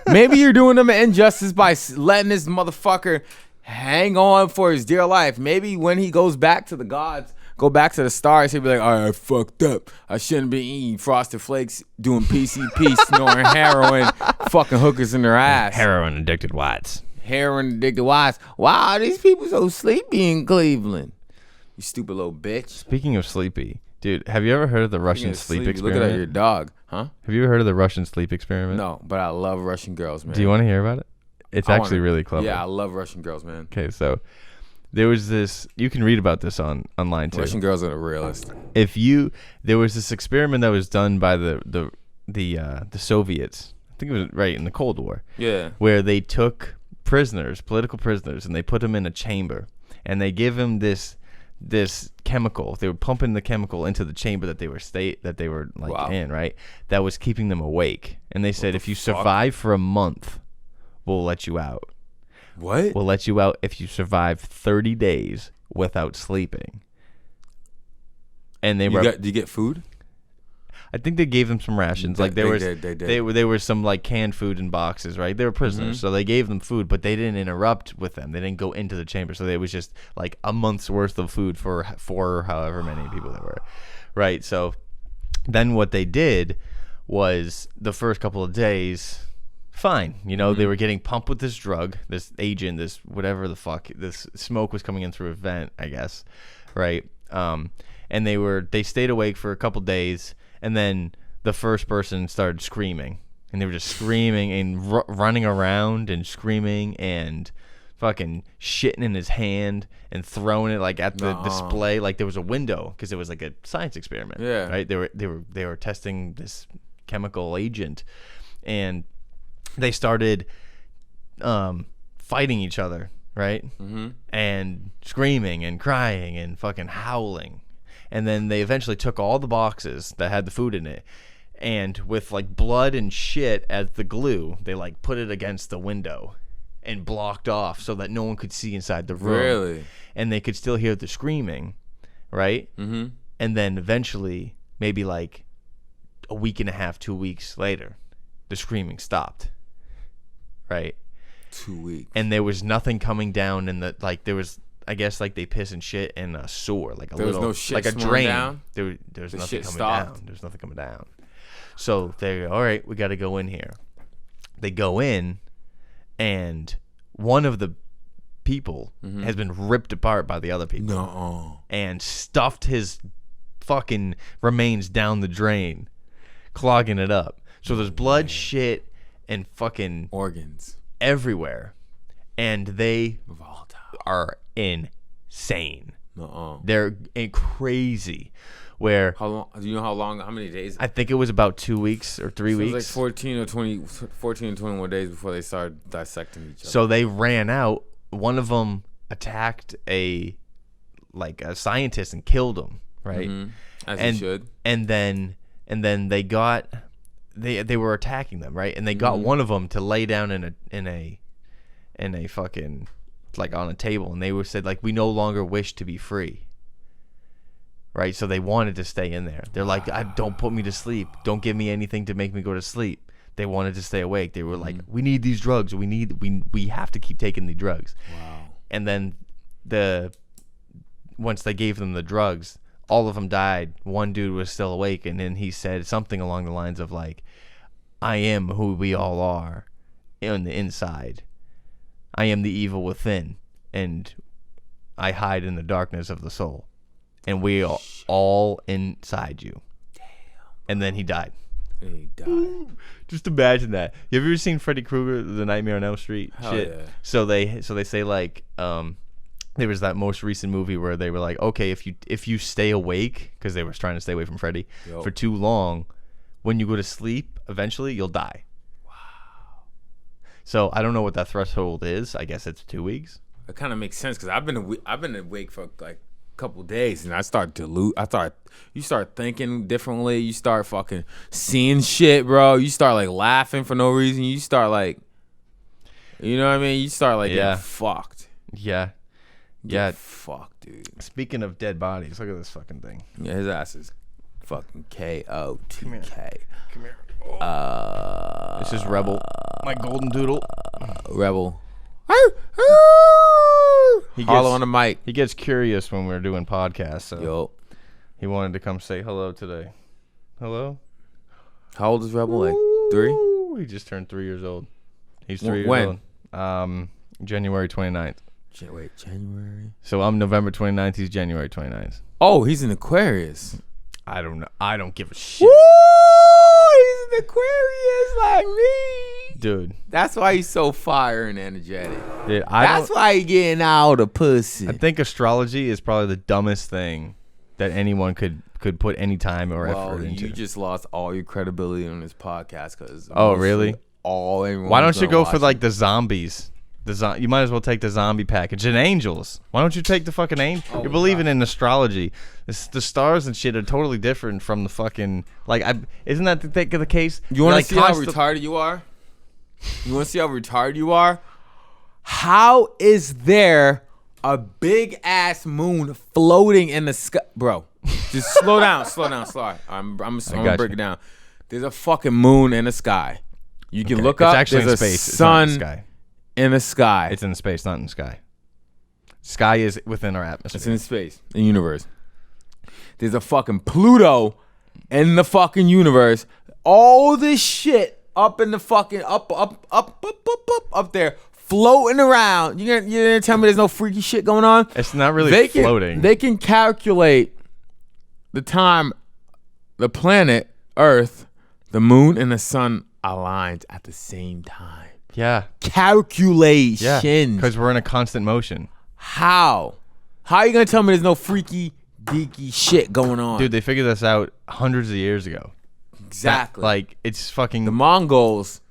Maybe you're doing them an injustice by letting this motherfucker hang on for his dear life. Maybe when he goes back to the gods, go back to the stars, he'll be like, all right, I fucked up. I shouldn't be eating Frosted Flakes, doing PCP, snoring heroin, fucking hookers in their ass. heroin addicted whites. Heroin addicted wives. Why are these people so sleepy in Cleveland? You stupid little bitch. Speaking of sleepy, dude, have you ever heard of the Russian sleep experiment? Look at your dog, huh? Have you ever heard of the Russian sleep experiment? No, but I love Russian girls, man. Do you want to hear about it? It's actually really clever. Yeah, I love Russian girls, man. Okay, so there was this. You can read about this online too. Russian girls are the realest. There was this experiment that was done by the Soviets. I think it was right in the Cold War. Yeah. Where they took political prisoners, and they put them in a chamber, and they give them this chemical. They were pumping the chemical into the chamber that they were Wow. in, right? That was keeping them awake. And they said, if you fuck? survive for a month, we'll let you out. What? We'll let you out if you survive 30 days without sleeping. And Do you get food? I think they gave them some rations. They They did. there was some canned food in boxes, right? They were prisoners, so they gave them food, but they didn't interrupt with them. They didn't go into the chamber, so it was just a month's worth of food for however many people there were, right? So then what they did was the first couple of days, fine, they were getting pumped with this drug, this agent, this whatever the fuck, this smoke was coming in through a vent, I guess, right? And they stayed awake for a couple days. And then the first person started screaming, and they were just screaming and running around and screaming and fucking shitting in his hand and throwing it at the display. There was a window because it was a science experiment. Yeah. Right. They were testing this chemical agent, and they started fighting each other. Right. Mm-hmm. And screaming and crying and fucking howling. And then they eventually took all the boxes that had the food in it, and with blood and shit as the glue, they put it against the window and blocked off so that no one could see inside the room. Really? And they could still hear the screaming, right? Mm-hmm. And then eventually, maybe a week and a half, 2 weeks later, the screaming stopped, right? 2 weeks. And there was nothing coming down in there was. I guess they piss and shit in a sewer, there was no shit a drain. Down? There's nothing shit coming stopped. down. There's nothing coming down. So they go, all right, we got to go in here. They go in, and one of the people has been ripped apart by the other people. No. And stuffed his fucking remains down the drain, clogging it up. So there's blood, shit, and fucking organs everywhere, and they Volatile. are insane. No. They're crazy. Where How long? Do you know how long? How many days? I think it was about 2 weeks or 3 It weeks. was 14 or 21 days before they started dissecting each other. So they ran out. One of them attacked a scientist and killed him. Right. Mm-hmm. As you should. And then they got they were attacking them, right? And they got one of them to lay down in in a fucking like on a table, and they were said like, we no longer wish to be free. Right, so they wanted to stay in there. They're like, don't put me to sleep. Don't give me anything to make me go to sleep. They wanted to stay awake. They were like, we need these drugs. We have to keep taking the drugs. Wow. And then once they gave them the drugs, all of them died. One dude was still awake, and then he said something along the lines of like, I am who we all are on the inside. I am the evil within, and I hide in the darkness of the soul. And we are all inside you. Damn. And then he died. He died. Ooh, just imagine that. You ever seen Freddy Krueger, The Nightmare on Elm Street? Hell shit. Yeah. So they say like there was that most recent movie where they were like, okay, if you stay awake, because they were trying to stay away from Freddy for too long, when you go to sleep, eventually you'll die. Wow. So I don't know what that threshold is. I guess it's 2 weeks. It kind of makes sense because I've been awake for like couple days, and you start thinking differently. You start fucking seeing shit, bro. You start like laughing for no reason. You start like, you know what I mean? You start like getting fucked. Yeah. Fucked, dude. Speaking of dead bodies, look at this fucking thing. Yeah, his ass is fucking KOTK. Come here. This is Rebel, my golden doodle. Rebel. He Hollow on the mic. He gets curious when we're doing podcasts, so Yo. He wanted to come say hello today. Hello? How old is Rebel? Like 3? He just turned 3 years old. He's 3 years old. January 29th. Wait, January? So I'm November 29th. He's January 29th. Oh, he's an Aquarius. I don't know. I don't give a shit. Woo! He's an Aquarius like me. Dude. That's why he's so fire and energetic. Dude, that's why he getting all the pussy. I think astrology is probably the dumbest thing that anyone could put any time or effort into. You just lost all your credibility on this podcast because. Oh, really? Why don't you go for like the zombies? You might as well take the zombie package and angels. Why don't you take the fucking angel? You're believing in astrology. The stars and shit are totally different from the fucking isn't that the case? You want to see how retarded you are? You want to see how retarded you are? How is there a big ass moon floating in the sky, bro? Just slow down. I'm gonna break it down. There's a fucking moon in the sky. You can look up. It's actually there's in a space. Sun it's not in the sky. In the sky. It's in space, not in the sky. Sky is within our atmosphere. It's in space, in the universe. There's a fucking Pluto in the fucking universe. All this shit up in the fucking up there, floating around. You gonna tell me there's no freaky shit going on? It's not really floating. They can calculate the time the planet Earth, the moon, and the sun aligned at the same time. Yeah. Calculations. Yeah, because we're in a constant motion. How are you gonna tell me there's no freaky, geeky shit going on? Dude, they figured this out hundreds of years ago. Exactly. It's fucking... The Mongols,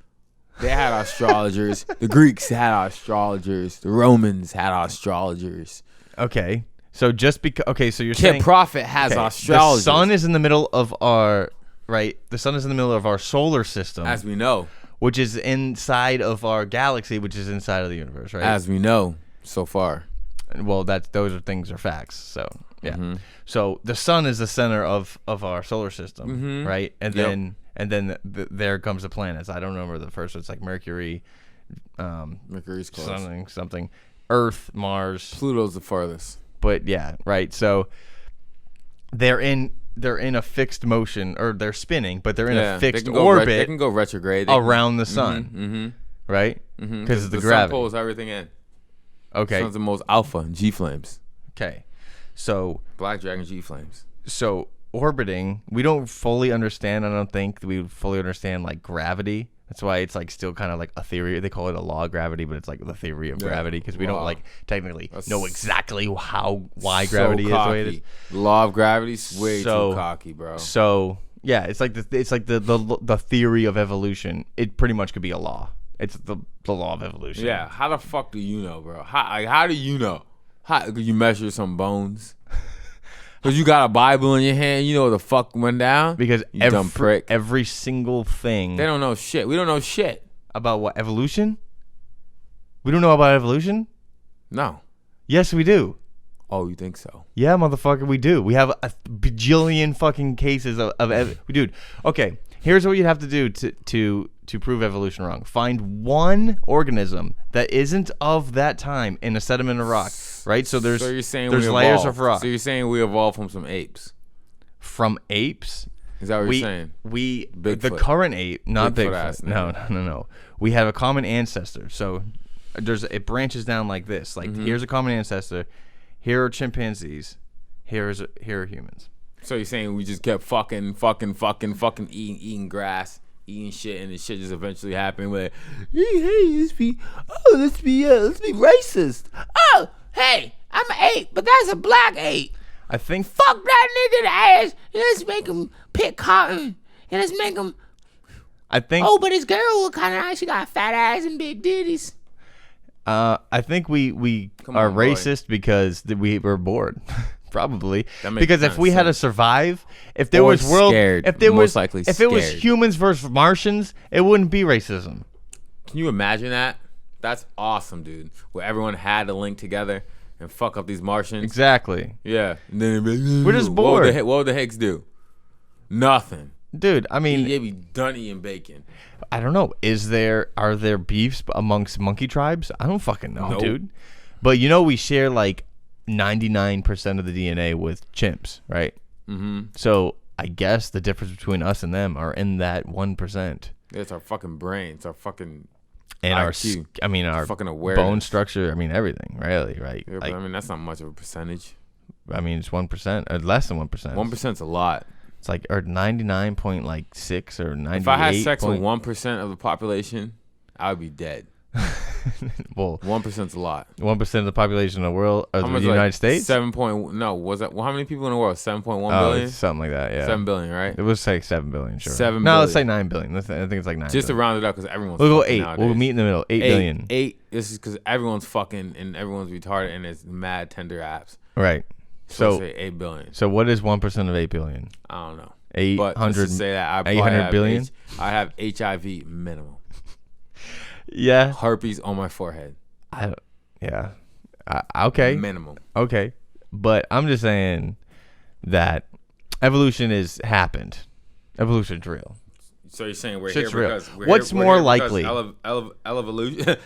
they had astrologers. The Greeks had astrologers. The Romans had astrologers. Okay. So just because... Okay, so you're saying... Kid Prophet has astrologers. The sun is in the middle of our... Right? The sun is in the middle of our solar system. As we know. Which is inside of our galaxy, which is inside of the universe, right? As we know so far. Well, those things are facts. So yeah. Mm-hmm. So the sun is the center of our solar system, right? And then there comes the planets. I don't remember the first one. It's like Mercury, Mercury's close. Something, Earth, Mars. Pluto's the farthest. But yeah, right. So they're in a fixed motion, or they're spinning, but they're in a fixed orbit. They can go retrograde around the sun, right? Because of the gravity. Sun pulls everything in. Okay. The sun's the most alpha in G flames. Okay, so Black Dragon G flames. So orbiting, we don't fully understand. I don't think we fully understand like gravity. That's why it's like still kind of like a theory. They call it a law of gravity, but it's like the theory of gravity because we don't like technically know exactly why gravity is the way it is. The law of gravity's way too cocky, bro. So yeah, it's like the theory of evolution. It pretty much could be a law. It's the law of evolution. Yeah. How the fuck do you know, bro? How do you know? How could you measure some bones? Because you got a Bible in your hand, you know what the fuck went down? Because every single thing... They don't know shit. We don't know shit. About what? Evolution? We don't know about evolution? No. Yes, we do. Oh, you think so? Yeah, motherfucker, we do. We have a bajillion fucking cases of dude. Okay, here's what you'd have to do to prove evolution wrong. Find one organism that isn't of that time in a sediment of rock, right? So there's layers of rock. So you're saying we evolved from some apes? From apes? Is that what you're saying? The current ape, not Bigfoot. No. We have a common ancestor. So it branches down like this. Like here's a common ancestor. Here are chimpanzees. Here are humans. So you're saying we just kept fucking eating grass, eating shit, and the shit just eventually happened. We're like, hey, let's be racist. Oh, hey, I'm an ape, but that's a black ape. I think fuck that nigga in the ass. Let's make him pick cotton, and let's make him. I think. Oh, but his girl look kind of nice. She got a fat ass and big titties. I think we are racist because we were bored, probably. Because if we had to survive, if there was humans versus Martians, it wouldn't be racism. Can you imagine that? That's awesome, dude. Where everyone had to link together and fuck up these Martians. Exactly. Yeah. And then we're just bored. What would the Hicks do? Nothing. Dude, I mean, they'd be done eating bacon. I don't know. Are there beefs amongst monkey tribes? I don't fucking know, dude. But we share like 99% of the DNA with chimps, right? Mm-hmm. So I guess the difference between us and them are in that 1%. It's our fucking brains, our fucking and IQ, our fucking awareness, bone structure. I mean everything, really, right? Yeah, but I mean that's not much of a percentage. I mean it's 1%, or less than 1%. 1%'s a lot. It's like or 99.6 or 98. If I had sex with 1% of the population, I would be dead. Well, 1%'s a lot. 1% of the population of the world, of the United States. 7. Was that? Well, how many people in the world? 7.1 billion. Something like that. Yeah. 7 billion, right? It was like 7 billion. Sure. 7 No, billion. let's say 9 billion. I think it's like 9. Just to round it up, because everyone's. We'll go 8. Nowadays. We'll meet in the middle. 8 billion. 8. This is because everyone's fucking and everyone's retarded and it's mad tender apps. Right. So say 8 billion. So what is 1% of 8 billion? I don't know. 800. Say that 800 billion. I have HIV minimum. Yeah. Herpes on my forehead. Okay. Minimum. Okay. But I'm just saying that evolution has happened. Evolution's real. So you're saying we're Shit's here real. because What's more likely? Evolution.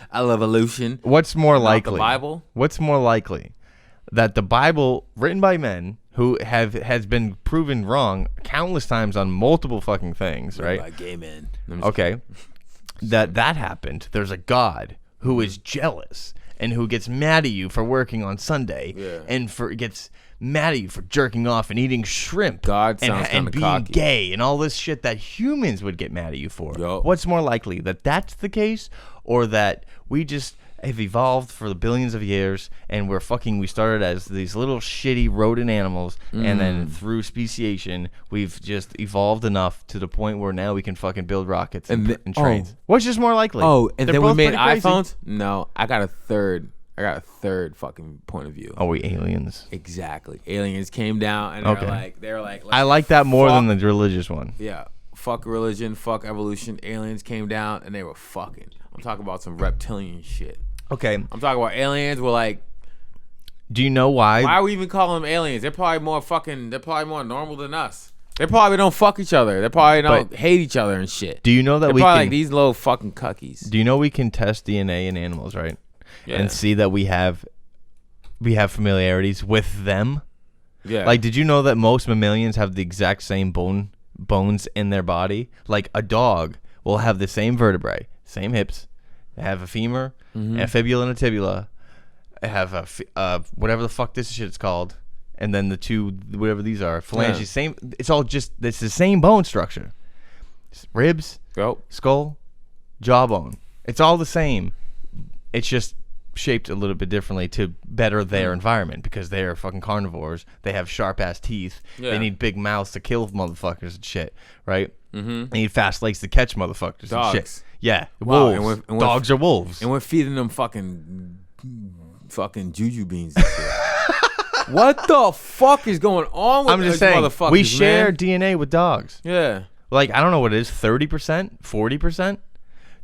What's more likely? The Bible? What's more likely? That the Bible, written by men who has been proven wrong countless times on multiple fucking things, right? By gay men. Okay. That happened. There's a God who is jealous and who gets mad at you for working on Sunday and gets mad at you for jerking off and eating shrimp. God sounds and being cocky. gay and all this shit that humans would get mad at you for. Yep. What's more likely, that that's the case, or that we just have evolved for the billions of years and we started as these little shitty rodent animals and then through speciation we've just evolved enough to the point where now we can fucking build rockets and trains. What's just more likely? And then we made iPhones? No, I got a third fucking point of view. Are we aliens? Exactly. Aliens came down and they were like I like that more than the religious one. Yeah. Fuck religion, fuck evolution. Aliens came down and they were fucking. I'm talking about some reptilian shit. Okay. I'm talking about aliens were like. Do you know why? Why are we even calling them aliens? They're probably more normal than us. They probably don't fuck each other. They probably don't hate each other and shit. Do you know that they're we probably can, like these little fucking cuckies? Do you know we can test DNA in animals, right? Yeah. And see that we have familiarities with them? Yeah. Like, did you know that most mammalians have the exact same bones in their body? Like a dog will have the same vertebrae, same hips. They have a femur, a fibula, and a tibula. They have a whatever the fuck this shit's called, and then the two whatever these are phalanges. Yeah. Same. It's the same bone structure. Ribs, skull, jawbone. It's all the same. It's just shaped a little bit differently to better their environment because they are fucking carnivores. They have sharp ass teeth. Yeah. They need big mouths to kill motherfuckers and shit, right? Mm-hmm. They need fast legs to catch motherfuckers Dogs. and shit. Yeah, wow. wolves. Dogs are wolves. And we're feeding them fucking juju beans and shit. What the fuck is going on with these motherfuckers, we share DNA with dogs. Yeah. Like, I don't know what it is, 30%, 40%?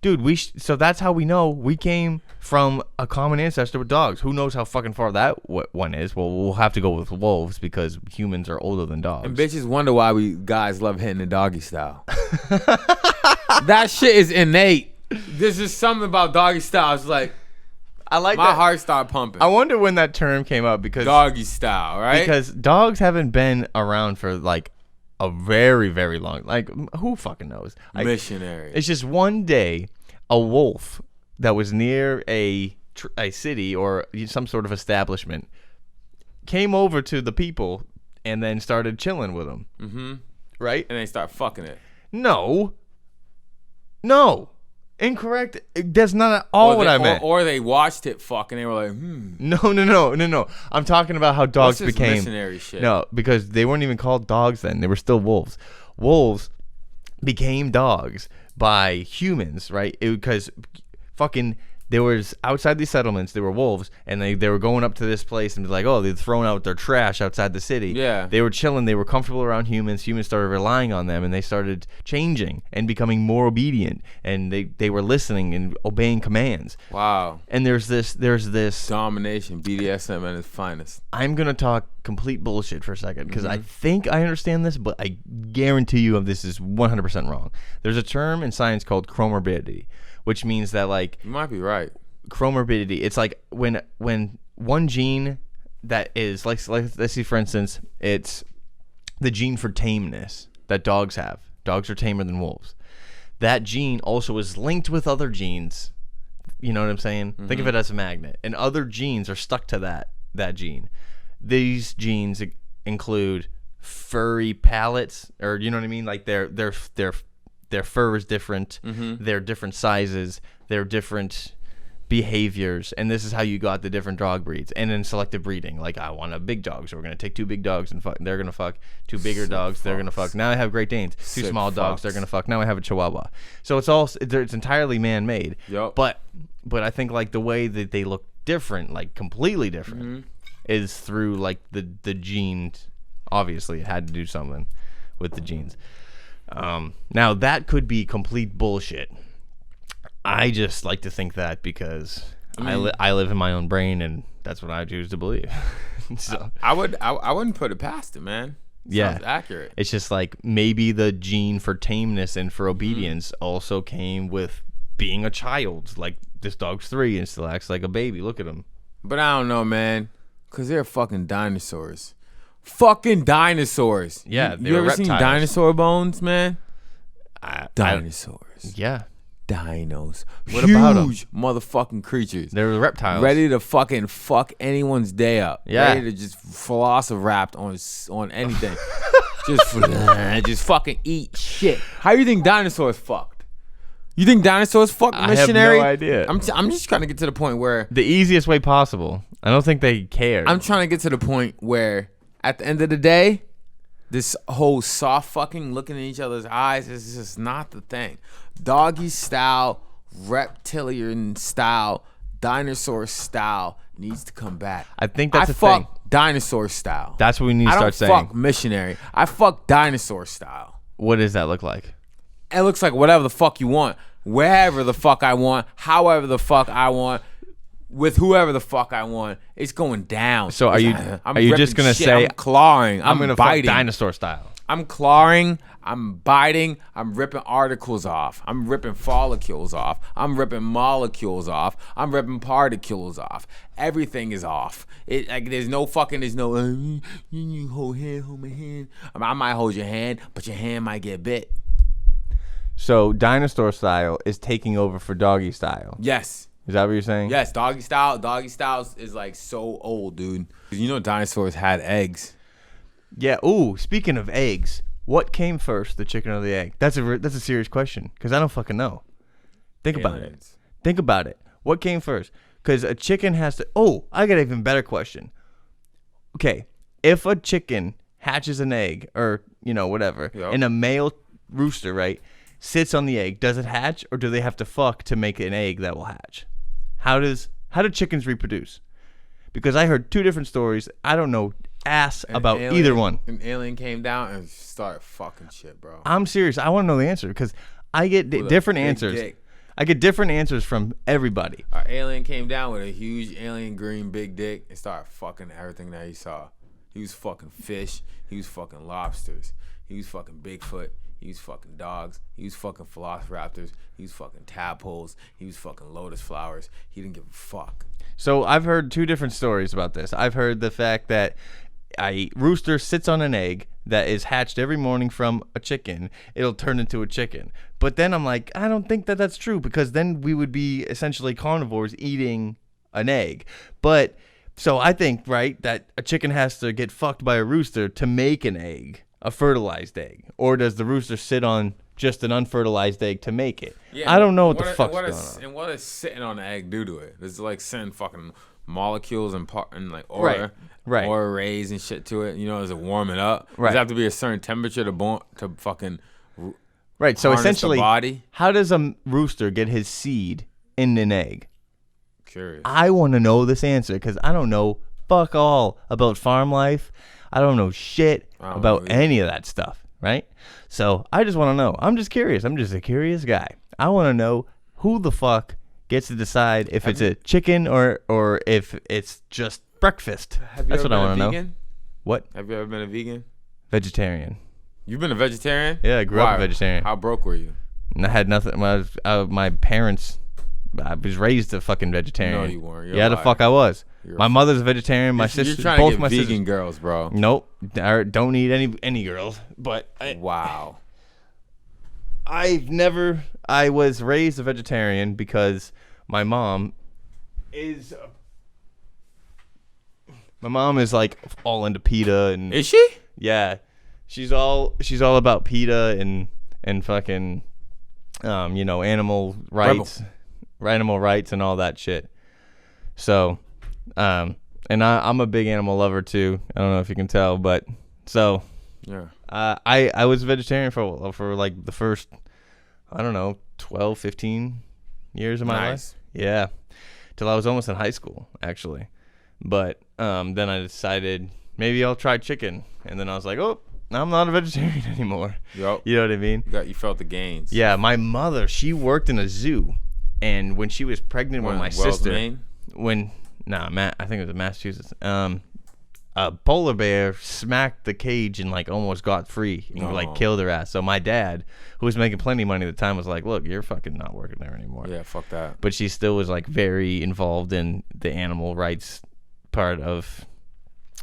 Dude, so that's how we know we came from a common ancestor with dogs. Who knows how fucking far that one is? Well, we'll have to go with wolves because humans are older than dogs. And bitches wonder why we guys love hitting the doggy style. That shit is innate. There's just something about doggy style. It's like, I like my that. heart started pumping. I wonder when that term came up because doggy style, right? Because dogs haven't been around for like a very, very long. Like, who fucking knows? Like, missionary. It's just one day, a wolf that was near a city or some sort of establishment came over to the people and then started chilling with them. Mm-hmm. Right? And they start fucking it. No. Incorrect. That's not at all what I meant. Or they watched it fuck and they were like, No. I'm talking about how dogs What's this became missionary shit? No, because they weren't even called dogs then. They were still wolves. Wolves became dogs by humans, right? Because fucking there was outside these settlements, there were wolves, and they were going up to this place and be like, oh, they're throwing out their trash outside the city. Yeah. They were chilling. They were comfortable around humans. Humans started relying on them, and they started changing and becoming more obedient, and they were listening and obeying commands. Wow. And there's this domination, BDSM at its finest. I'm going to talk complete bullshit for a second because I think I understand this, but I guarantee you this is 100% wrong. There's a term in science called comorbidity, which means that like you might be right. Comorbidity, it's like when one gene that is like let's see, for instance, it's the gene for tameness that dogs have. Dogs are tamer than wolves. That gene also is linked with other genes. You know what I'm saying? Mm-hmm. Think of it as a magnet, and other genes are stuck to that gene. These genes include furry palates, or you know what I mean? Like their fur is different. Mm-hmm. They're different sizes. They're different behaviors, and this is how you got the different dog breeds. And in selective breeding, like I want a big dog, so we're gonna take 2 big dogs and fuck. They're gonna fuck 2 bigger dogs. They're gonna fuck. Now I have Great Danes. 2 small dogs. They're gonna fuck. Now I have a Chihuahua. So it's entirely man-made. Yep. But I think like the way that they look different, like completely different, mm-hmm. is through like the genes. Obviously, it had to do something with the genes. Now that could be complete bullshit. I just like to think that because I live in my own brain, and that's what I choose to believe. So I wouldn't put it past it, man. Sounds accurate. It's just like maybe the gene for tameness and for obedience also came with being a child. Like this dog's 3 and still acts like a baby. Look at him. But I don't know, man, because they're fucking dinosaurs. Fucking dinosaurs. Yeah, you ever seen dinosaur bones, man? Dinosaurs. Yeah. Dinos. What about them? Huge motherfucking creatures. They're reptiles. Ready to fucking fuck anyone's day up. Yeah. Ready to just velociraptor on anything. just fucking eat shit. How do you think dinosaurs fucked? You think dinosaurs fucked missionary? I have no idea. I'm just trying to get to the point where the easiest way possible. I don't think they care. I'm trying to get to the point where at the end of the day, this whole soft fucking looking in each other's eyes is just not the thing. Doggy style, reptilian style, dinosaur style needs to come back. I think that's I the thing. fuck dinosaur style. That's what we need to start saying. I don't fuck missionary. I fuck dinosaur style. What does that look like? It looks like whatever the fuck you want, wherever the fuck I want, however the fuck I want, with whoever the fuck I want. It's going down. So are you just gonna say I'm clawing? I'm gonna biting. fuck dinosaur style? I'm clawing. I'm biting. I'm ripping articles off. I'm ripping follicles off. I'm ripping molecules off. I'm ripping particles off. Everything is off. There's no you hold my hand. I might hold your hand, but your hand might get bit. So dinosaur style is taking over for doggy style. Yes. Is that what you're saying? Yes, doggy style. Doggy style is like so old, dude. You know dinosaurs had eggs. Yeah. Ooh, speaking of eggs, what came first, the chicken or the egg? That's a serious question because I don't fucking know. Think about it. What came first? Because a chicken has to. Oh, I got an even better question. Okay, if a chicken hatches an egg or whatever, yep. and a male rooster, right, sits on the egg, does it hatch or do they have to fuck to make an egg that will hatch? How do chickens reproduce? Because I heard 2 different stories. I don't know about either one. An alien came down and started fucking shit, bro. I'm serious. I want to know the answer because I get different answers. Dick. I get different answers from everybody. Our alien came down with a huge alien green big dick and started fucking everything that he saw. He was fucking fish. He was fucking lobsters. He was fucking Bigfoot. He was fucking dogs. He was fucking velociraptors. He was fucking tadpoles. He was fucking lotus flowers. He didn't give a fuck. So I've heard 2 different stories about this. I've heard the fact that a rooster sits on an egg that is hatched every morning from a chicken. It'll turn into a chicken. But then I'm like, I don't think that that's true, because then we would be essentially carnivores eating an egg. But so I think, right, that a chicken has to get fucked by a rooster to make an egg, a fertilized egg. Or does the rooster sit on just an unfertilized egg to make it? Yeah, I don't know what the fuck's going on. And what is sitting on the egg do to it? It's like sending fucking molecules and like aura, aura rays and shit to it. You know, does it warm it up? Does it have to be a certain temperature to fucking right? So essentially, the body? How does a rooster get his seed in an egg? Curious. I want to know this answer because I don't know fuck all about farm life. I don't know shit about any of that stuff, right? So I just want to know. I'm just curious. I'm just a curious guy. I want to know who the fuck gets to decide if it's a chicken or if it's just breakfast. That's what I want to know. What? Have you ever been a vegan? Vegetarian. You've been a vegetarian? Yeah, I grew up a vegetarian. How broke were you? And I had nothing. My parents. I was raised a fucking vegetarian. No, you weren't. Yeah, the fuck I was. My mother's a vegetarian. My sister, you're trying both to get my vegan sisters. girls, bro. Nope, I don't need any girls. But wow. I was raised a vegetarian because my mom is like all into PETA and is she? Yeah, she's all about PETA and fucking animal rights, animal rights and all that shit. So, and I'm a big animal lover too. I don't know if you can tell, but so yeah. I was a vegetarian for like the first, I don't know, 12, 15 years of my life. Yeah. Till I was almost in high school, actually. But then I decided maybe I'll try chicken. And then I was like, oh, I'm not a vegetarian anymore. Yep. You know what I mean? You felt the gains. Yeah, my mother, she worked in a zoo. And when she was pregnant with my sister, Maine? I think it was in Massachusetts. A polar bear smacked the cage and like almost got free and like killed her ass. So my dad, who was making plenty of money at the time, was like, "Look, you're fucking not working there anymore." Yeah, fuck that. But she still was like very involved in the animal rights part of,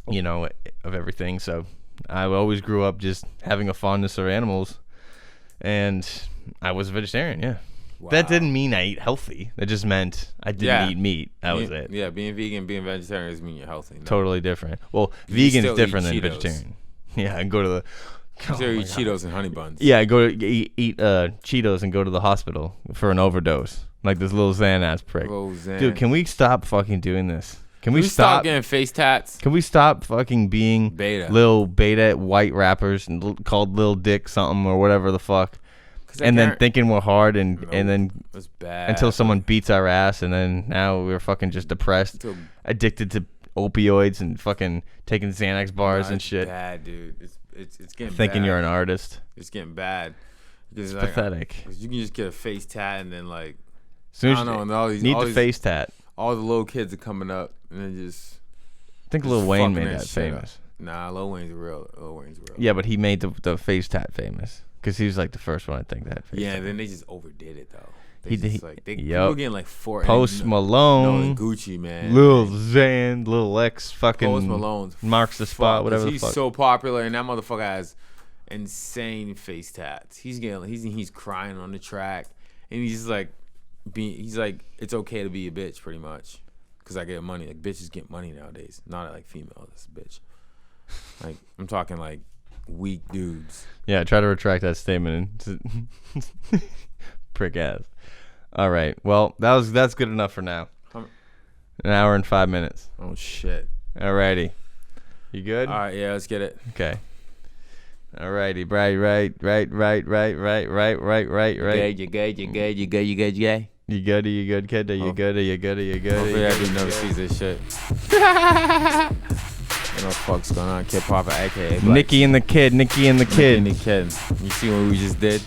of everything. So I always grew up just having a fondness for animals, and I was a vegetarian. Yeah. Wow. That didn't mean I ate healthy. That just meant I didn't eat meat. That was it. Yeah, being vegan, being vegetarian doesn't mean you're healthy. No. Totally different. Well, vegan is different than vegetarian. Yeah, and go to the. Eat Cheetos and honey buns. Yeah, go to eat Cheetos and go to the hospital for an overdose, like this little Xanax prick. Dude, can we stop fucking doing this? Can we stop getting face tats? Can we stop fucking being little beta white rappers and called Lil Dick something or whatever the fuck? And then thinking we're hard and then it's bad until someone beats our ass, and then now we're fucking just depressed, addicted to opioids and fucking taking Xanax bars and shit. Bad, dude. It's getting thinking bad. You're an artist. It's getting bad. It's pathetic. You can just get a face tat and then like I don't know. And face tat. All the little kids are coming up and then just. I think Lil Wayne made that famous. Nah, Lil Wayne's real. Yeah, but he made the face tat famous. Because he was like the first one, I think, that. Yeah, and then they just overdid it though. People were getting like Post Malone, Gucci, man, Lil Xan, Lil X, fucking Post Malone marks the spot, whatever the fuck. He's so popular, and that motherfucker has insane face tats. He's crying on the track, and he's like, it's okay to be a bitch, pretty much, because I get money. Like bitches get money nowadays, not like females. That's a bitch. Like I'm talking like. Weak dudes. Yeah, try to retract that statement. Prick ass. All right. Well, that's good enough for now. An hour and 5 minutes. Oh shit. Alrighty. You good? All right. Yeah, let's get it. Okay. Alrighty. Right. You good? You good, kid? Are you good? Hopefully everybody never sees this shit. What the fuck's going on? Kid Papa, aka Black. Nicky and the Kid. Nicky the Ked. You see what we just did?